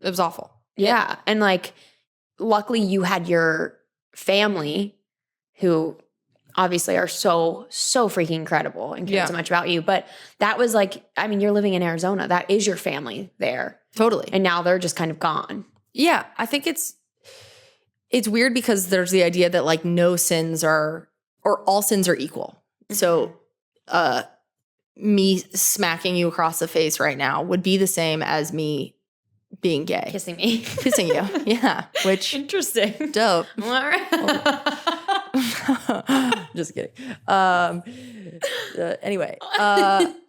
It was awful. Yeah. And like, luckily you had your family who obviously are so freaking incredible and care so much about you. But that was like, I mean, you're living in Arizona. That is your family there. Totally. And now they're just kind of gone. Yeah. I think it's weird because there's the idea that like no sins are, or all sins are equal. So me smacking you across the face right now would be the same as me being gay. Kissing me. Kissing you. Yeah. Which. Interesting. Dope. All right. Just kidding. Anyway,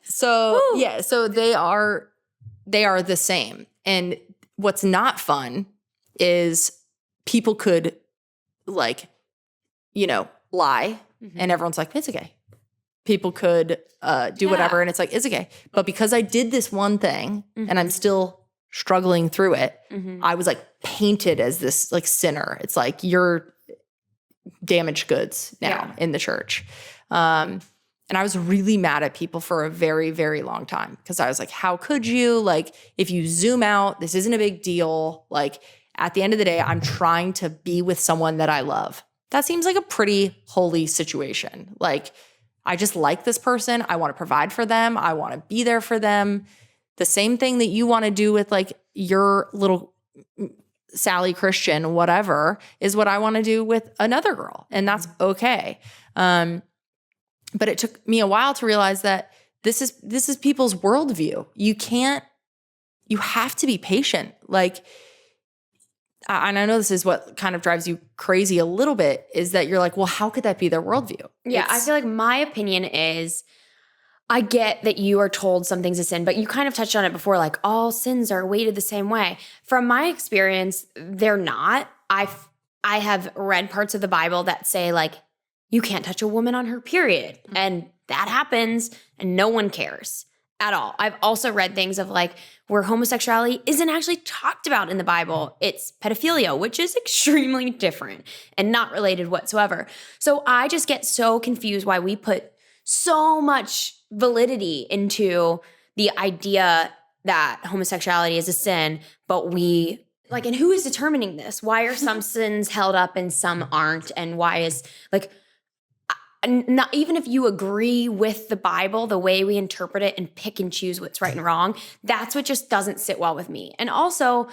so yeah, so they are the same. And what's not fun is people could like, lie and everyone's like, it's okay. People could do whatever and it's like, it's okay. But because I did this one thing and I'm still struggling through it, I was like painted as this like sinner. It's like you're damaged goods now in the church. And I was really mad at people for a very, very long time because I was like, how could you? Like, if you zoom out, this isn't a big deal. Like, at the end of the day, I'm trying to be with someone that I love. That seems like a pretty holy situation. Like, I just like this person. I want to provide for them. I want to be there for them. The same thing that you want to do with like your little Sally Christian, whatever, is what I want to do with another girl. And that's okay. But it took me a while to realize that this is people's worldview. You have to be patient. Like, and I know this is what kind of drives you crazy a little bit, is that you're like, well, how could that be their worldview? Yeah, I feel like my opinion is, I get that you are told something's a sin, but you kind of touched on it before, like all sins are weighted the same way. From my experience, they're not. I have read parts of the Bible that say like, you can't touch a woman on her period. And that happens and no one cares at all. I've also read things of like where homosexuality isn't actually talked about in the Bible. It's pedophilia, which is extremely different and not related whatsoever. So I just get so confused why we put so much validity into the idea that homosexuality is a sin, but we like, and who is determining this? Why are some sins held up and some aren't? And why is like, not even if you agree with the Bible, the way we interpret it and pick and choose what's right and wrong, that's what just doesn't sit well with me. And also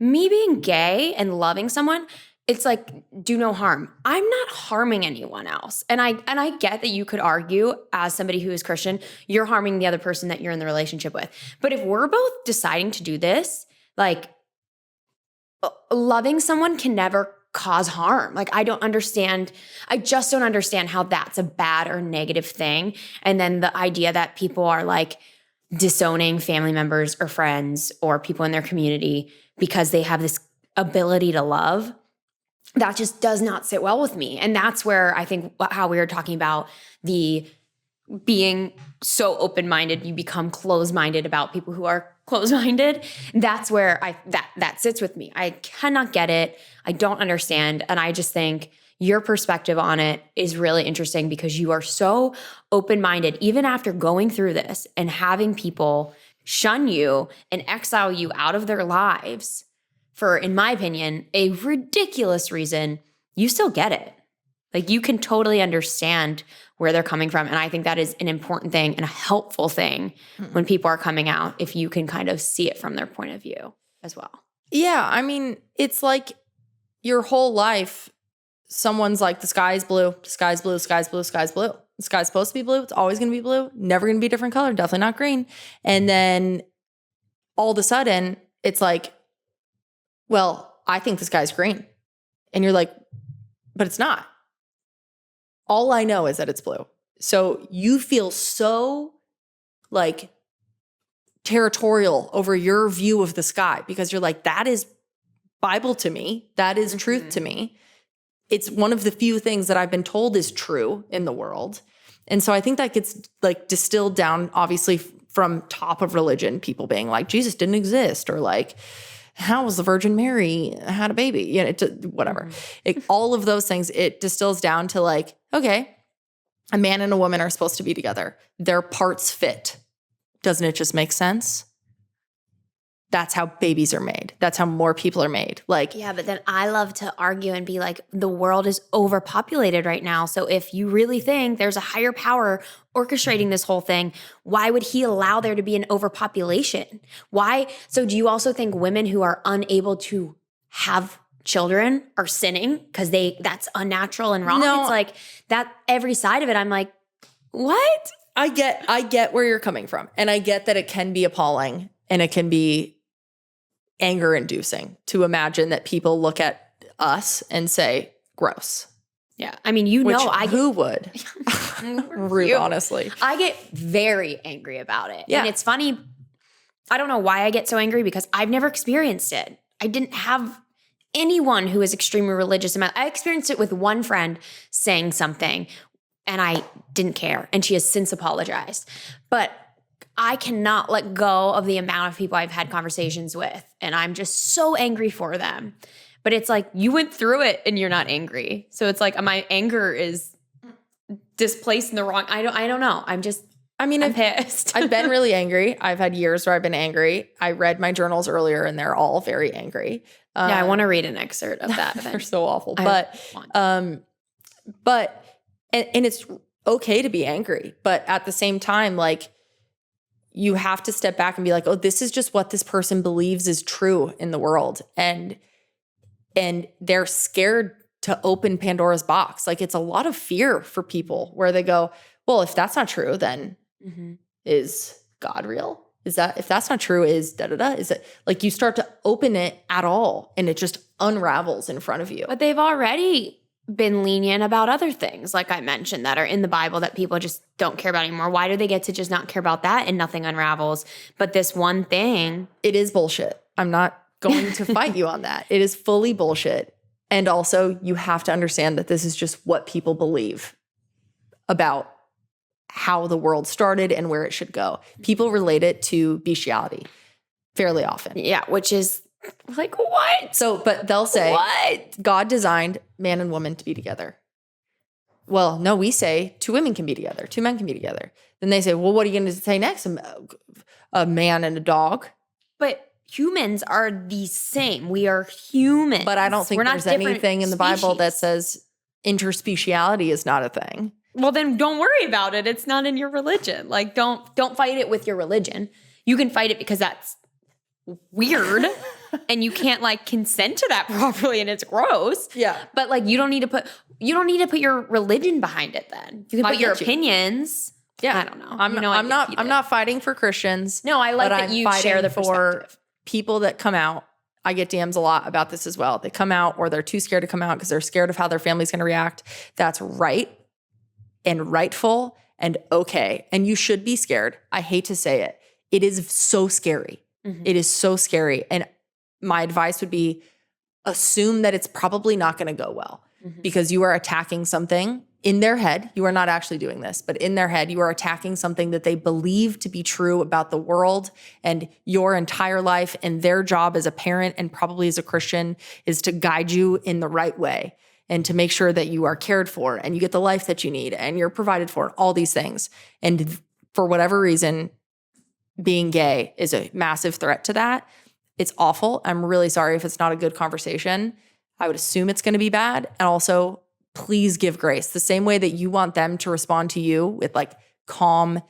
me being gay and loving someone, it's like, do no harm. I'm not harming anyone else. And I get that you could argue as somebody who is Christian, you're harming the other person that you're in the relationship with. But if we're both deciding to do this, like loving someone can never cause harm. Like, I just don't understand how that's a bad or negative thing. And then the idea that people are like disowning family members or friends or people in their community because they have this ability to love, that just does not sit well with me. And that's where I think how we were talking about the being so open-minded, you become closed-minded about people who are closed-minded. That's where that sits with me. I cannot get it. I don't understand. And I just think your perspective on it is really interesting because you are so open-minded, even after going through this and having people shun you and exile you out of their lives for, in my opinion, a ridiculous reason. You still get it. Like, you can totally understand where they're coming from. And I think that is an important thing and a helpful thing when people are coming out, if you can kind of see it from their point of view as well. Yeah. I mean, it's like your whole life, someone's like, the sky is blue, the sky's blue, the sky's blue, the sky's blue. The sky's supposed to be blue. It's always going to be blue. Never going to be a different color. Definitely not green. And then all of a sudden, it's like, well, I think the sky's green. And you're like, but it's not. All I know is that it's blue. So you feel so like territorial over your view of the sky because you're like, that is Bible to me. That is truth to me. It's one of the few things that I've been told is true in the world. And so I think that gets like distilled down, obviously, from top of religion, people being like, Jesus didn't exist, or like, how was the Virgin Mary had a baby? You know, whatever. All of those things, it distills down to like, okay, a man and a woman are supposed to be together. Their parts fit. Doesn't it just make sense? That's how babies are made. That's how more people are made. Like, yeah, but then I love to argue and be like, the world is overpopulated right now. So if you really think there's a higher power orchestrating this whole thing, why would he allow there to be an overpopulation? Why? So do you also think women who are unable to have children are sinning because that's unnatural and wrong? No. It's like that every side of it. I'm like, what? I get where you're coming from. And I get that it can be appalling and it can be anger inducing to imagine that people look at us and say, gross. Yeah. I mean, who would? Rude, honestly. I get very angry about it. Yeah. And it's funny. I don't know why I get so angry because I've never experienced it. I didn't have anyone who is extremely religious. I experienced it with one friend saying something and I didn't care. And she has since apologized. But I cannot let go of the amount of people I've had conversations with. And I'm just so angry for them. But it's like, you went through it and you're not angry. So it's like my anger is displaced in the wrong. I don't know. I'm pissed. I've been really angry. I've had years where I've been angry. I read my journals earlier and they're all very angry. Yeah, I want to read an excerpt of that. They're so awful. But it's okay to be angry. But at the same time, like, you have to step back and be like, oh, this is just what this person believes is true in the world. And they're scared to open Pandora's box. Like, it's a lot of fear for people where they go, well, if that's not true, then is God real? If that's not true, is da-da-da? Is it like you start to open it at all and it just unravels in front of you? But they've already been lenient about other things, like I mentioned, that are in the Bible that people just don't care about anymore. Why do they get to just not care about that and nothing unravels? But this one thing. It is bullshit. I'm not going to fight you on that. It is fully bullshit. And also, you have to understand that this is just what people believe about how the world started and where it should go. People relate it to bestiality fairly often. Yeah, which is like, what? So, but they'll say, what? God designed man and woman to be together. Well, no, we say two women can be together, two men can be together. Then they say, well, what are you going to say next? A man and a dog. But humans are the same. We are humans. But I don't think there's anything in the Bible that says interspeciality is not a thing. Well, then don't worry about it. It's not in your religion. Like, don't fight it with your religion. You can fight it because that's weird and you can't like consent to that properly and it's gross. Yeah. But like, you don't need to put your religion behind it then. You can put your opinions. Yeah. I don't know. I'm not fighting for Christians. No, I like that you share the for perspective. people that come out. I get DMs a lot about this as well. They come out or they're too scared to come out because they're scared of how their family's going to react. That's right and rightful and okay. And you should be scared. I hate to say it. It is so scary. It is so scary. And my advice would be assume that it's probably not going to go well because you are attacking something in their head. You are not actually doing this, but in their head, you are attacking something that they believe to be true about the world and your entire life. And their job as a parent and probably as a Christian is to guide you in the right way and to make sure that you are cared for and you get the life that you need and you're provided for, all these things. And for whatever reason, being gay is a massive threat to that. It's awful. I'm really sorry if it's not a good conversation. I would assume it's going to be bad. And also, please give grace. The same way that you want them to respond to you with like calm,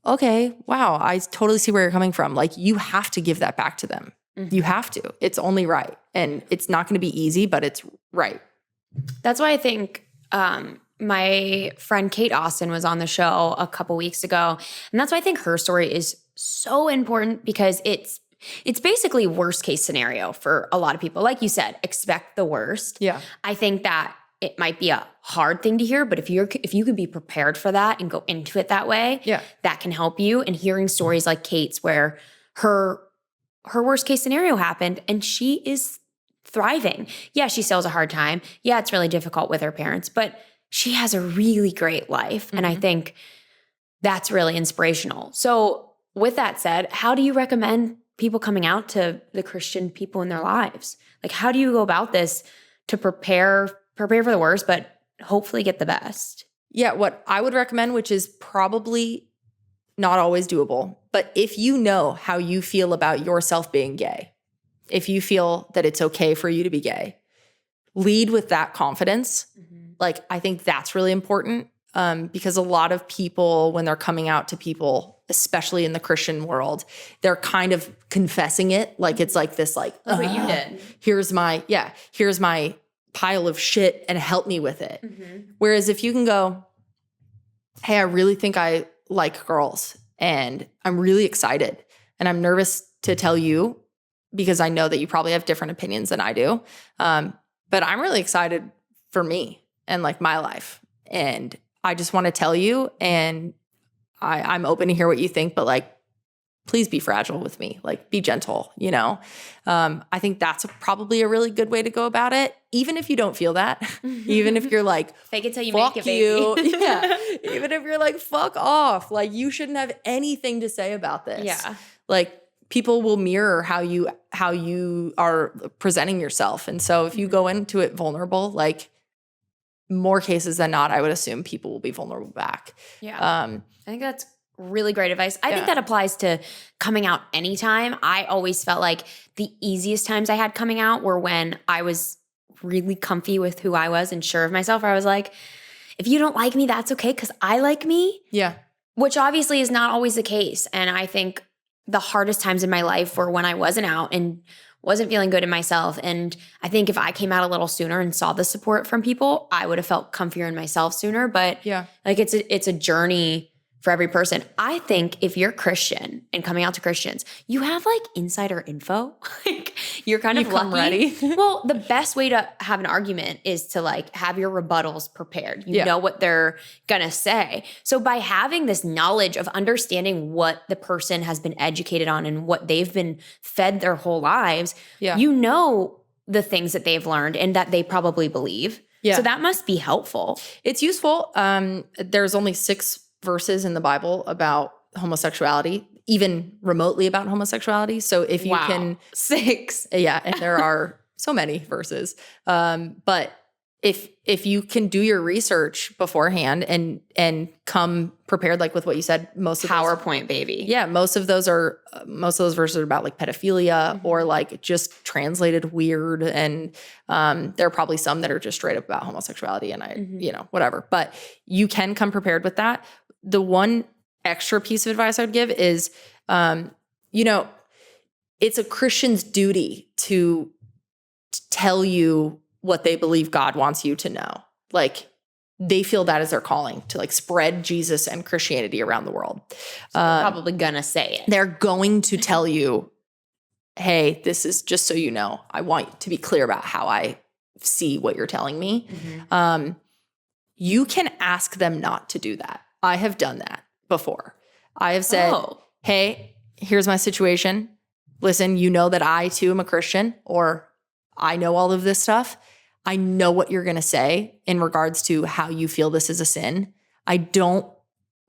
okay, wow, I totally see where you're coming from. Like you have to give that back to them. You have to. It's only right. And it's not going to be easy, but it's right. That's why I think my friend Kate Austin was on the show a couple weeks ago. And that's why I think her story is so important because it's basically worst case scenario for a lot of people. Like you said, expect the worst. Yeah. I think that it might be a hard thing to hear, but if you could be prepared for that and go into it that way, that can help you. And hearing stories like Kate's where her worst case scenario happened and she is thriving. Yeah, she still has a hard time. Yeah, it's really difficult with her parents, but she has a really great life. And I think that's really inspirational. So with that said, how do you recommend people coming out to the Christian people in their lives? Like, how do you go about this to prepare for the worst, but hopefully get the best? Yeah, what I would recommend, which is probably not always doable, but if you know how you feel about yourself being gay, if you feel that it's okay for you to be gay, lead with that confidence. Like, I think that's really important because a lot of people, when they're coming out to people, especially in the Christian world, they're kind of confessing it. Like, it's like this, like, That's what you did. Here's my pile of shit and help me with it. Whereas if you can go, hey, I really think I like girls and I'm really excited and I'm nervous to tell you because I know that you probably have different opinions than I do. But I'm really excited for me and like my life. And I just want to tell you, and I'm open to hear what you think, but like, please be fragile with me. Like, be gentle, you know? I think that's probably a really good way to go about it. Even if you don't feel that, even if you're like, fake it till you fuck make it, baby. yeah. Even if you're like, fuck off. Like, you shouldn't have anything to say about this. Yeah. Like, people will mirror how you are presenting yourself. And so if you go into it vulnerable, like, more cases than not, I would assume people will be vulnerable back. Yeah. I think that's really great advice. I think that applies to coming out anytime. I always felt like the easiest times I had coming out were when I was really comfy with who I was and sure of myself. I was like, if you don't like me, that's okay because I like me. Yeah. Which obviously is not always the case. And I think the hardest times in my life were when I wasn't out and wasn't feeling good in myself. And I think if I came out a little sooner and saw the support from people, I would have felt comfier in myself sooner. But like it's a journey for every person. I think if you're Christian and coming out to Christians, you have like insider info. Like you're kind of come lucky. ready. Well, the best way to have an argument is to like have your rebuttals prepared. You know what they're gonna say. So by having this knowledge of understanding what the person has been educated on and what they've been fed their whole lives, you know the things that they've learned and that they probably believe. So that must be helpful. It's useful. There's only 6 verses in the Bible about homosexuality, even remotely about homosexuality. So if you can 6, and there are so many verses. But if you can do your research beforehand and come prepared, like with what you said, most of PowerPoint, baby. Yeah, most of those verses are about like pedophilia or like just translated weird, and there are probably some that are just straight up about homosexuality and whatever. But you can come prepared with that. The one extra piece of advice I would give is, it's a Christian's duty to tell you what they believe God wants you to know. Like, they feel that is their calling to like spread Jesus and Christianity around the world. So they're probably gonna say it. They're going to tell you hey, this is just so you know, I want to be clear about how I see what you're telling me. You can ask them not to do that. I have done that before. I have said, hey, here's my situation. Listen, you know that I too am a Christian, or I know all of this stuff. I know what you're going to say in regards to how you feel this is a sin. I don't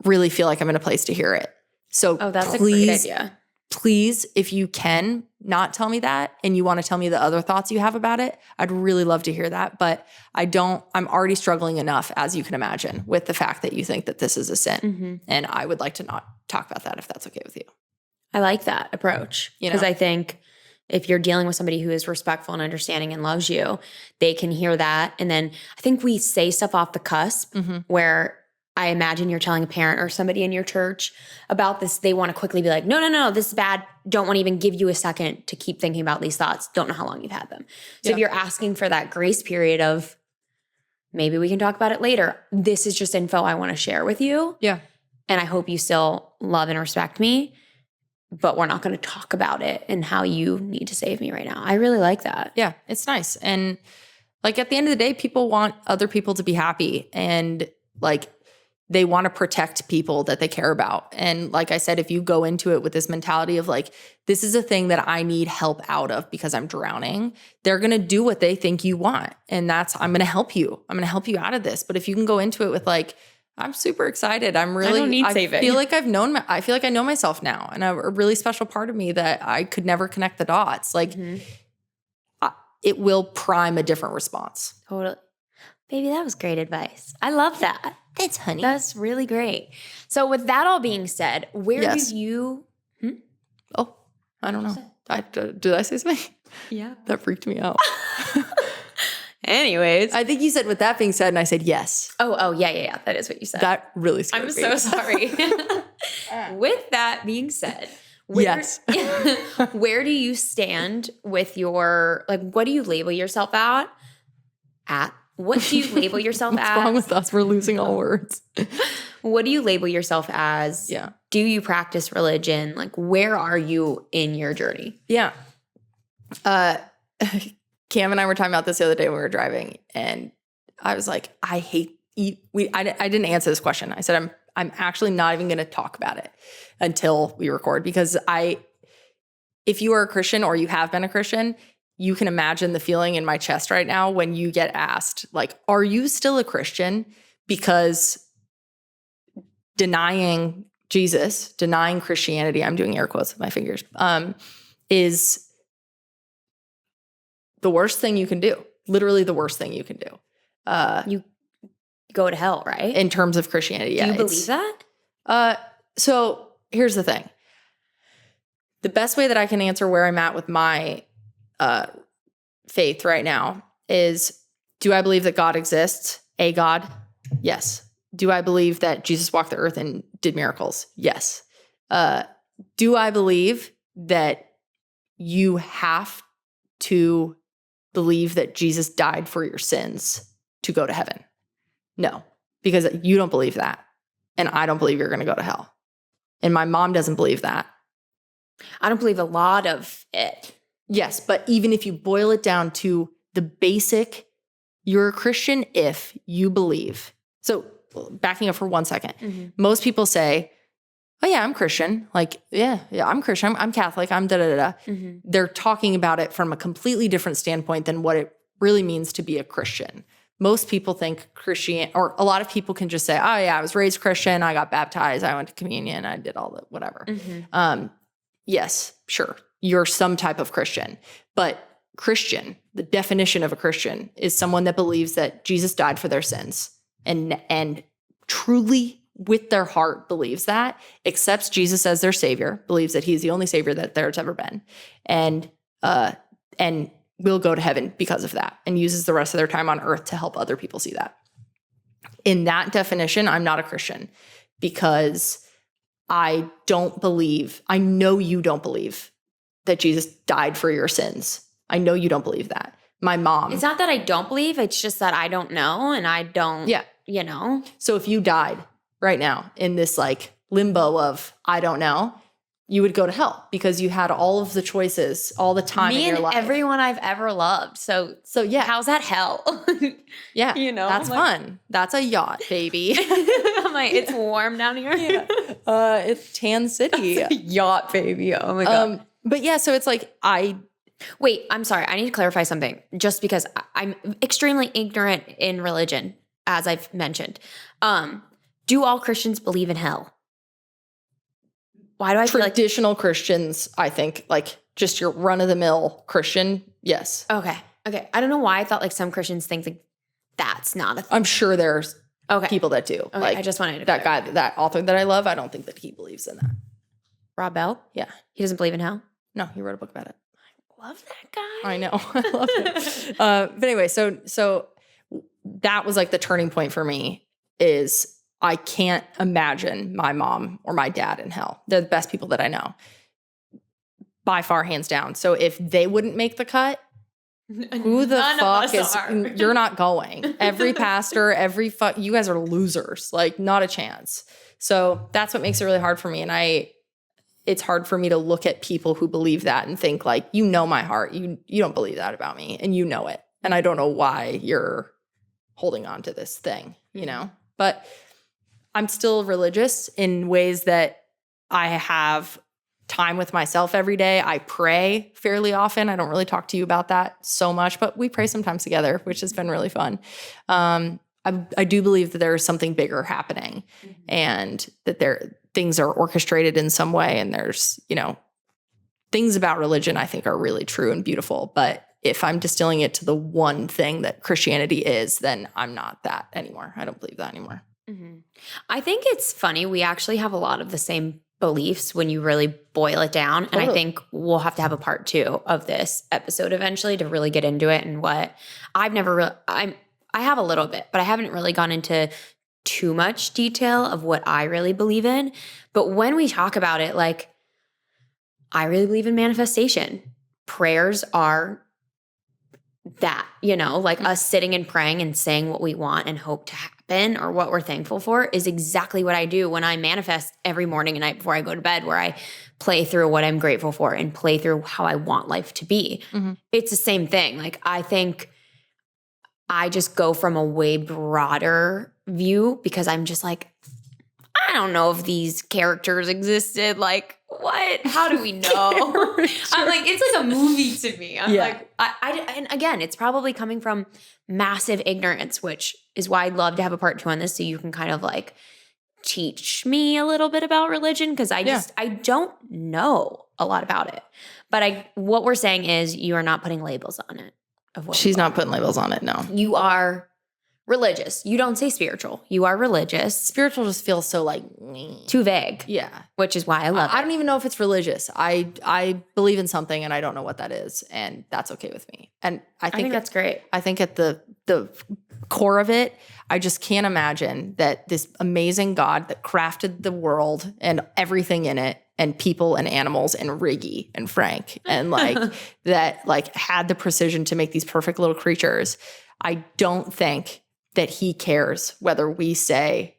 really feel like I'm in a place to hear it. So that's a great idea. Please, if you can not tell me that and you want to tell me the other thoughts you have about it, I'd really love to hear that. But I'm already struggling enough, as you can imagine, with the fact that you think that this is a sin. And I would like to not talk about that if that's okay with you. I like that approach because I think if you're dealing with somebody who is respectful and understanding and loves you, they can hear that. And then I think we say stuff off the cusp where I imagine you're telling a parent or somebody in your church about this. They want to quickly be like, no, this is bad. Don't want to even give you a second to keep thinking about these thoughts. Don't know how long you've had them. So if you're asking for that grace period of maybe we can talk about it later, this is just info I want to share with you. Yeah. And I hope you still love and respect me, but we're not going to talk about it and how you need to save me right now. I really like that. Yeah, it's nice. And like at the end of the day, people want other people to be happy, and like they want to protect people that they care about. And like I said, if you go into it with this mentality of like, this is a thing that I need help out of because I'm drowning, they're going to do what they think you want. And I'm going to help you. I'm going to help you out of this. But if you can go into it with like, I'm super excited. I feel like I feel like I know myself now, and a really special part of me that I could never connect the dots. Like it will prime a different response. Totally. Baby, that was great advice. I love that. Thanks, honey. That's really great. So with that all being said, where do you... Oh, I don't know. Did I say something? Yeah. That freaked me out. Anyways. I think you said with that being said, and I said yes. Oh, yeah. That is what you said. That really scared me. I'm so sorry. With that being said, where do you stand with your, like, what do you label yourself at? What do you label yourself as? What's wrong with us? We're losing all words. What do you label yourself as? Yeah. Do you practice religion? Like, where are you in your journey? Yeah. Cam and I were talking about this the other day when we were driving, and I was like, I didn't answer this question. I said, I'm actually not even going to talk about it until we record, because if you are a Christian or you have been a Christian, you can imagine the feeling in my chest right now when you get asked, like, are you still a Christian? Because denying Jesus, denying Christianity, I'm doing air quotes with my fingers, is the worst thing you can do. Literally the worst thing you can do. You go to hell, right? In terms of Christianity. Do you believe that? So here's the thing. The best way that I can answer where I'm at with my faith right now is, do I believe that God exists? A God? Yes. Do I believe that Jesus walked the earth and did miracles? Yes. Do I believe that you have to believe that Jesus died for your sins to go to heaven? No, because you don't believe that. And I don't believe you're going to go to hell. And my mom doesn't believe that. I don't believe a lot of it. Yes, but even if you boil it down to the basic, you're a Christian if you believe. So backing up for 1 second, most people say, oh yeah, I'm Christian. Like, yeah, I'm Christian. I'm Catholic. I'm da-da-da-da. They're talking about it from a completely different standpoint than what it really means to be a Christian. Most people think Christian, or a lot of people can just say, oh yeah, I was raised Christian. I got baptized. I went to communion. I did all the whatever. Yes, sure. You're some type of Christian. But Christian, the definition of a Christian is someone that believes that Jesus died for their sins and truly with their heart believes that, accepts Jesus as their savior, believes that he's the only savior that there's ever been, and will go to heaven because of that, and uses the rest of their time on earth to help other people see that. In that definition, I'm not a Christian, because I know you don't believe that Jesus died for your sins. I know you don't believe that. My mom. It's not that I don't believe, it's just that I don't know, and I don't, you know. So if you died right now in this like limbo of I don't know, you would go to hell because you had all of the choices all the time in your life. Everyone I've ever loved. So yeah. How's that hell? Yeah. You know, that's fun. That's a yacht, baby. I'm like, it's warm down here. Yeah. It's Tan City. Yacht, baby. Oh my God. But yeah, so it's like Wait, I'm sorry. I need to clarify something just because I'm extremely ignorant in religion, as I've mentioned. Do all Christians believe in hell? Why do I feel like traditional Christians, I think, like just your run-of-the-mill Christian, yes. Okay. I don't know why I thought like some Christians think like that's not a thing. I'm sure there's people that do. Okay, like I just wanted to that guy, that author that I love, I don't think that he believes in that. Rob Bell? Yeah. He doesn't believe in hell? No, he wrote a book about it. I love that guy. I know. I love it. But anyway, so that was like the turning point for me is I can't imagine my mom or my dad in hell. They're the best people that I know. By far, hands down. So if they wouldn't make the cut, who the fuck is, you're not going. Every pastor, you guys are losers. Like, not a chance. So that's what makes it really hard for me. And it's hard for me to look at people who believe that and think like, you know my heart. You don't believe that about me and you know it. And I don't know why you're holding on to this thing, you know? But I'm still religious in ways that I have time with myself every day. I pray fairly often. I don't really talk to you about that so much, but we pray sometimes together, which has been really fun. I do believe that there is something bigger happening and that things are orchestrated in some way. And there's, things about religion I think are really true and beautiful. But if I'm distilling it to the one thing that Christianity is, then I'm not that anymore. I don't believe that anymore. Mm-hmm. I think it's funny. We actually have a lot of the same beliefs when you really boil it down. And I think we'll have to have a part 2 of this episode eventually to really get into it and what I've never I have a little bit, but I haven't really gone into too much detail of what I really believe in. But when we talk about it, like, I really believe in manifestation. Prayers are that, like us sitting and praying and saying what we want and hope to happen or what we're thankful for is exactly what I do when I manifest every morning and night before I go to bed, where I play through what I'm grateful for and play through how I want life to be. Mm-hmm. It's the same thing. Like, I think I just go from a way broader view because I'm just like, I don't know if these characters existed. Like, what? How do we know? I'm like, it's like a movie to me. I'm like, and again, it's probably coming from massive ignorance, which is why I'd love to have a part 2 on this so you can kind of like teach me a little bit about religion because I don't know a lot about it. But what we're saying is you are not putting labels on it. She's not putting labels on it, no. You are religious. You don't say spiritual. You are religious. Spiritual just feels so like too vague. Yeah. Which is why I love it. I don't even know if it's religious. I believe in something and I don't know what that is. And that's okay with me. And I think that's great. I think at the core of it, I just can't imagine that this amazing God that crafted the world and everything in it and people and animals and Riggy and Frank and like that like had the precision to make these perfect little creatures. I don't think that he cares whether we say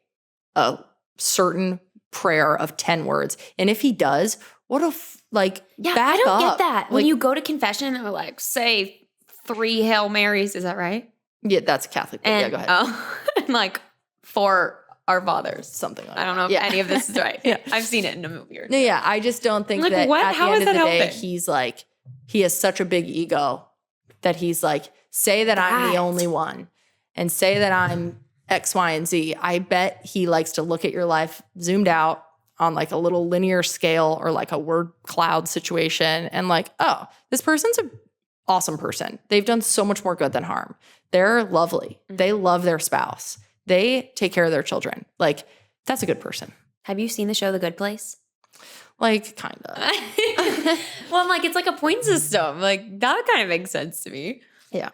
a certain prayer of 10 words. And if he does, what I don't get that. When you go to confession, they're like, say 3 Hail Marys. Is that right? Yeah, that's Catholic. Yeah, go ahead. And like 4 Our Fathers. Something like that. I don't know if any of this is right. Yeah. I've seen it in a movie or two. No, yeah. I just don't think that what? At How the end is of the that day, helping? he's like, he has such a big ego that he's like, say that I'm the only one and say that I'm X, Y, and Z. I bet he likes to look at your life zoomed out on like a little linear scale or like a word cloud situation and like, oh, this person's an awesome person. They've done so much more good than harm. They're lovely. Mm-hmm. They love their spouse. They take care of their children. Like, that's a good person. Have you seen the show The Good Place? Like, kind of. Well, I'm like, it's like a point system. Like, that kind of makes sense to me. Yeah.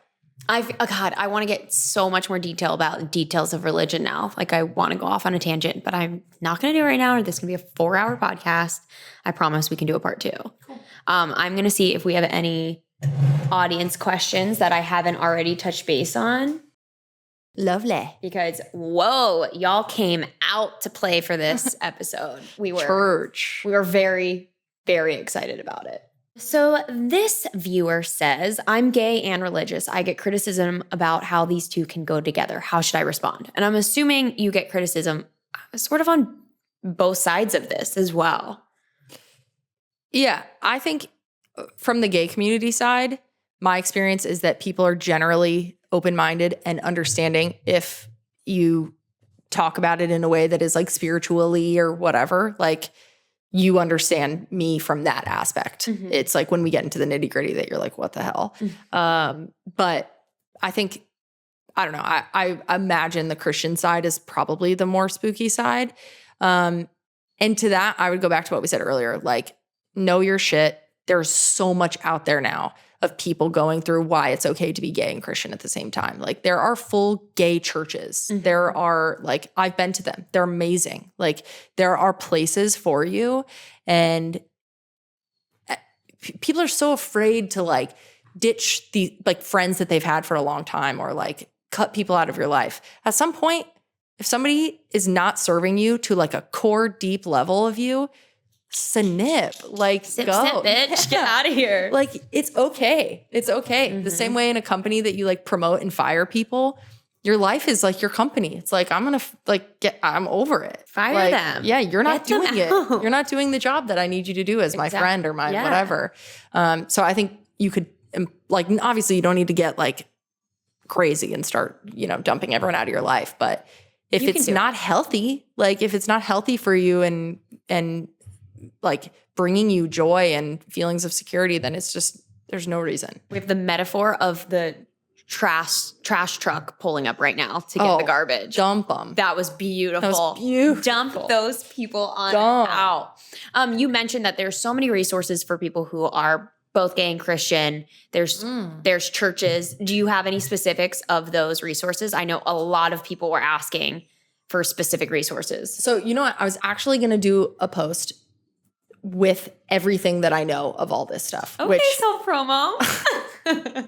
God, I want to get so much more detail about details of religion now. Like, I want to go off on a tangent, but I'm not going to do it right now. This is going to be a 4-hour podcast. I promise we can do a part 2. Cool. I'm going to see if we have any audience questions that I haven't already touched base on. Lovely. Because, whoa, y'all came out to play for this episode. We were very very excited about it. So this viewer says, I'm gay and religious. I get criticism about how these two can go together. How should I respond? And I'm assuming you get criticism sort of on both sides of this as well. Yeah, I think from the gay community side, my experience is that people are generally open-minded and understanding if you talk about it in a way that is like spiritually or whatever, like you understand me from that aspect. Mm-hmm. It's like when we get into the nitty-gritty that you're like, what the hell? Mm-hmm. But I think, I don't know, I imagine the Christian side is probably the more spooky side. And to that, I would go back to what we said earlier, like, know your shit. There's so much out there now of people going through why it's okay to be gay and Christian at the same time. Like there are full gay churches. Mm-hmm. There are like, I've been to them. They're amazing. Like there are places for you. And people are so afraid to like ditch the like friends that they've had for a long time or like cut people out of your life. At some point, if somebody is not serving you to like a core deep level of you, snip, like sip, go, sip, bitch, get out of here. Like it's okay. It's okay. Mm-hmm. The same way in a company that you like promote and fire people, your life is like your company. It's like I'm gonna I'm over it. Fire like, them. Yeah, you're not Get doing it. You're not doing the job that I need you to do as my friend or my whatever. So I think you could like obviously you don't need to get like crazy and start dumping everyone out of your life, but if it's not healthy, like if it's not healthy for you and like bringing you joy and feelings of security, then it's just, there's no reason. We have the metaphor of the trash truck pulling up right now to get the garbage. Dump them. That was beautiful. That was beautiful. Dump those people on out. You mentioned that there's so many resources for people who are both gay and Christian. There's churches. Do you have any specifics of those resources? I know a lot of people were asking for specific resources. So you know what? I was actually going to do a post with everything that I know of all this stuff. Okay, self-promo.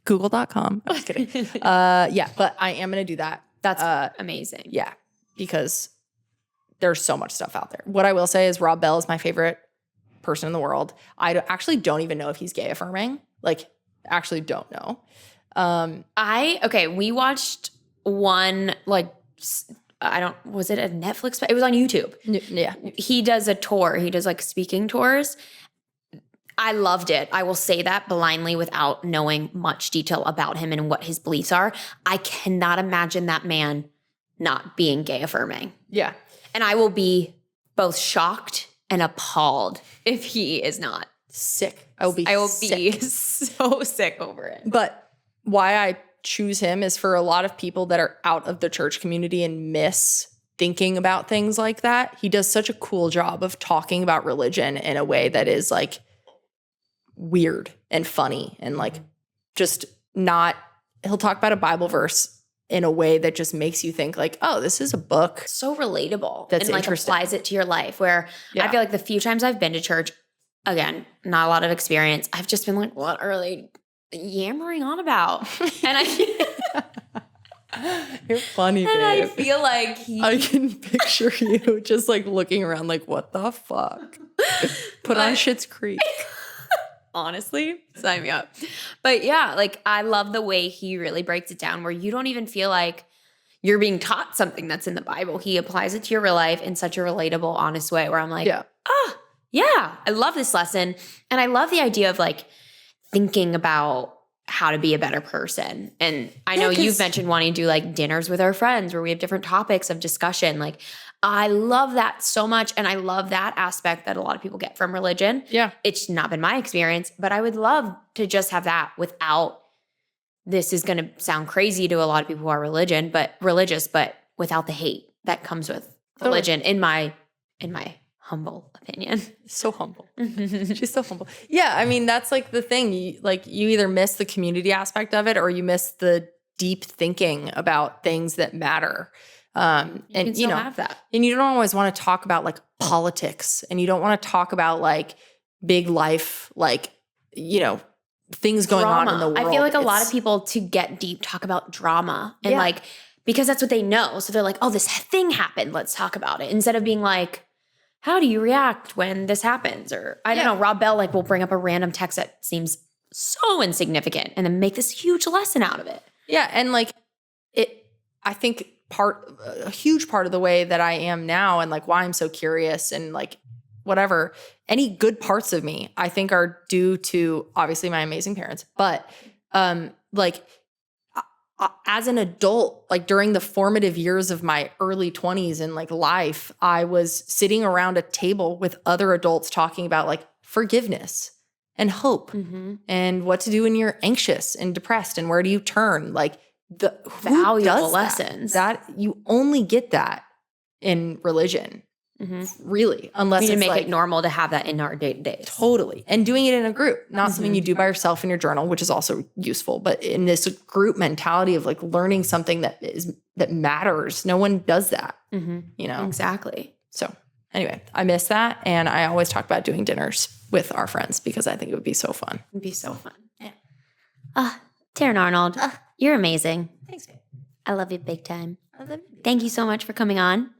Google.com. I'm just kidding. Yeah, but I am going to do that. That's amazing. Yeah, because there's so much stuff out there. What I will say is Rob Bell is my favorite person in the world. I actually don't even know if he's gay affirming. Like, actually don't know. We watched one, like, was it a Netflix? It was on YouTube. Yeah. He does a tour. He does like speaking tours. I loved it. I will say that blindly without knowing much detail about him and what his beliefs are. I cannot imagine that man not being gay affirming. Yeah. And I will be both shocked and appalled if he is not. Sick. I will be so sick over it. But why I choose him is for a lot of people that are out of the church community and miss thinking about things like that. He does such a cool job of talking about religion in a way that is like weird and funny and like just not, he'll talk about a Bible verse in a way that just makes you think like, oh, this is a book. So relatable. That's and like applies it to your life where I feel like the few times I've been to church, again, not a lot of experience. I've just been like, what are they yammering on about? And you're funny, babe. And I feel like I can picture you just like looking around like, what the fuck? Put on Schitt's Creek. Honestly, sign me up. But yeah, like I love the way he really breaks it down where you don't even feel like you're being taught something that's in the Bible. He applies it to your real life in such a relatable, honest way where I'm like, yeah, I love this lesson. And I love the idea of like thinking about how to be a better person. And I know you've mentioned wanting to do like dinners with our friends where we have different topics of discussion. Like I love that so much. And I love that aspect that a lot of people get from religion. Yeah. It's not been my experience, but I would love to just have that without, this is going to sound crazy to a lot of people who are religious, but without the hate that comes with religion in my humble opinion. So humble. She's so humble. Yeah. I mean, that's like the thing. You either miss the community aspect of it or you miss the deep thinking about things that matter. And you know, have that. And you don't always want to talk about like politics and you don't want to talk about like big life, like, you know, things going on in the world. I feel like a lot of people to get deep talk about drama and like, because that's what they know. So they're like, oh, this thing happened. Let's talk about it. Instead of being like, how do you react when this happens? Or I don't know, Rob Bell like will bring up a random text that seems so insignificant and then make this huge lesson out of it. Yeah. And like I think a huge part of the way that I am now and like why I'm so curious and like whatever, any good parts of me, I think are due to obviously my amazing parents. But like as an adult, like during the formative years of my early 20s and like life, I was sitting around a table with other adults talking about like forgiveness and hope and what to do when you're anxious and depressed and where do you turn? Like the valuable lessons that you only get that in religion. Really, unless we need to it's make like, it normal to have that in our day-to-day. Totally. And doing it in a group, not something you do by yourself in your journal, which is also useful, but in this group mentality of like learning something that matters. No one does that, you know? Exactly. So anyway, I miss that. And I always talk about doing dinners with our friends because I think it would be so fun. It'd be so fun. Yeah. Taryn Arnold, you're amazing. Thanks, babe. I love you big time. I love you. Thank you so much for coming on.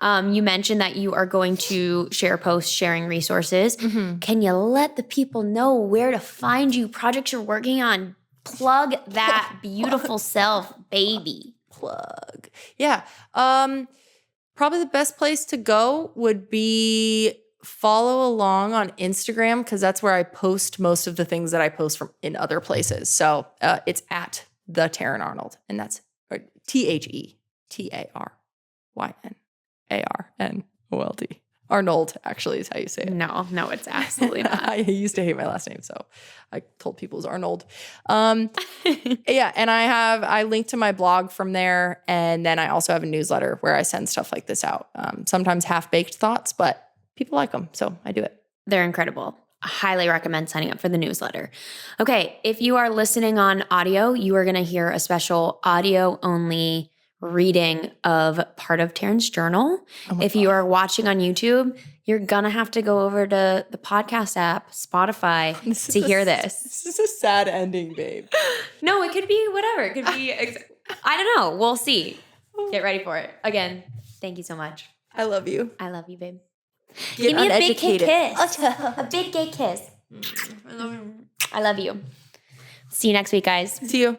You mentioned that you are going to share posts sharing resources. Can you let the people know where to find you, projects you're working on? Plug that beautiful self, baby. Plug. Yeah. Probably the best place to go would be follow along on Instagram because that's where I post most of the things that I post from in other places. So it's at the Taryn Arnold, and that's TheTarynArnold. Arnold actually is how you say it. No, it's absolutely not. I used to hate my last name, so I told people it was Arnold. Yeah, and I link to my blog from there, and then I also have a newsletter where I send stuff like this out. Sometimes half-baked thoughts, but people like them, so I do it. They're incredible. I highly recommend signing up for the newsletter. Okay, if you are listening on audio, you are going to hear a special audio-only reading of part of Taryn's journal. If you are watching on YouTube, you're going to have to go over to the podcast app, Spotify, to hear this. This is a sad ending, babe. No, it could be whatever. It could be, I don't know. We'll see. Get ready for it. Again, thank you so much. I love you. I love you, babe. Get Give me a big uneducated. kiss. A big gay kiss. I love you. See you next week, guys. See you.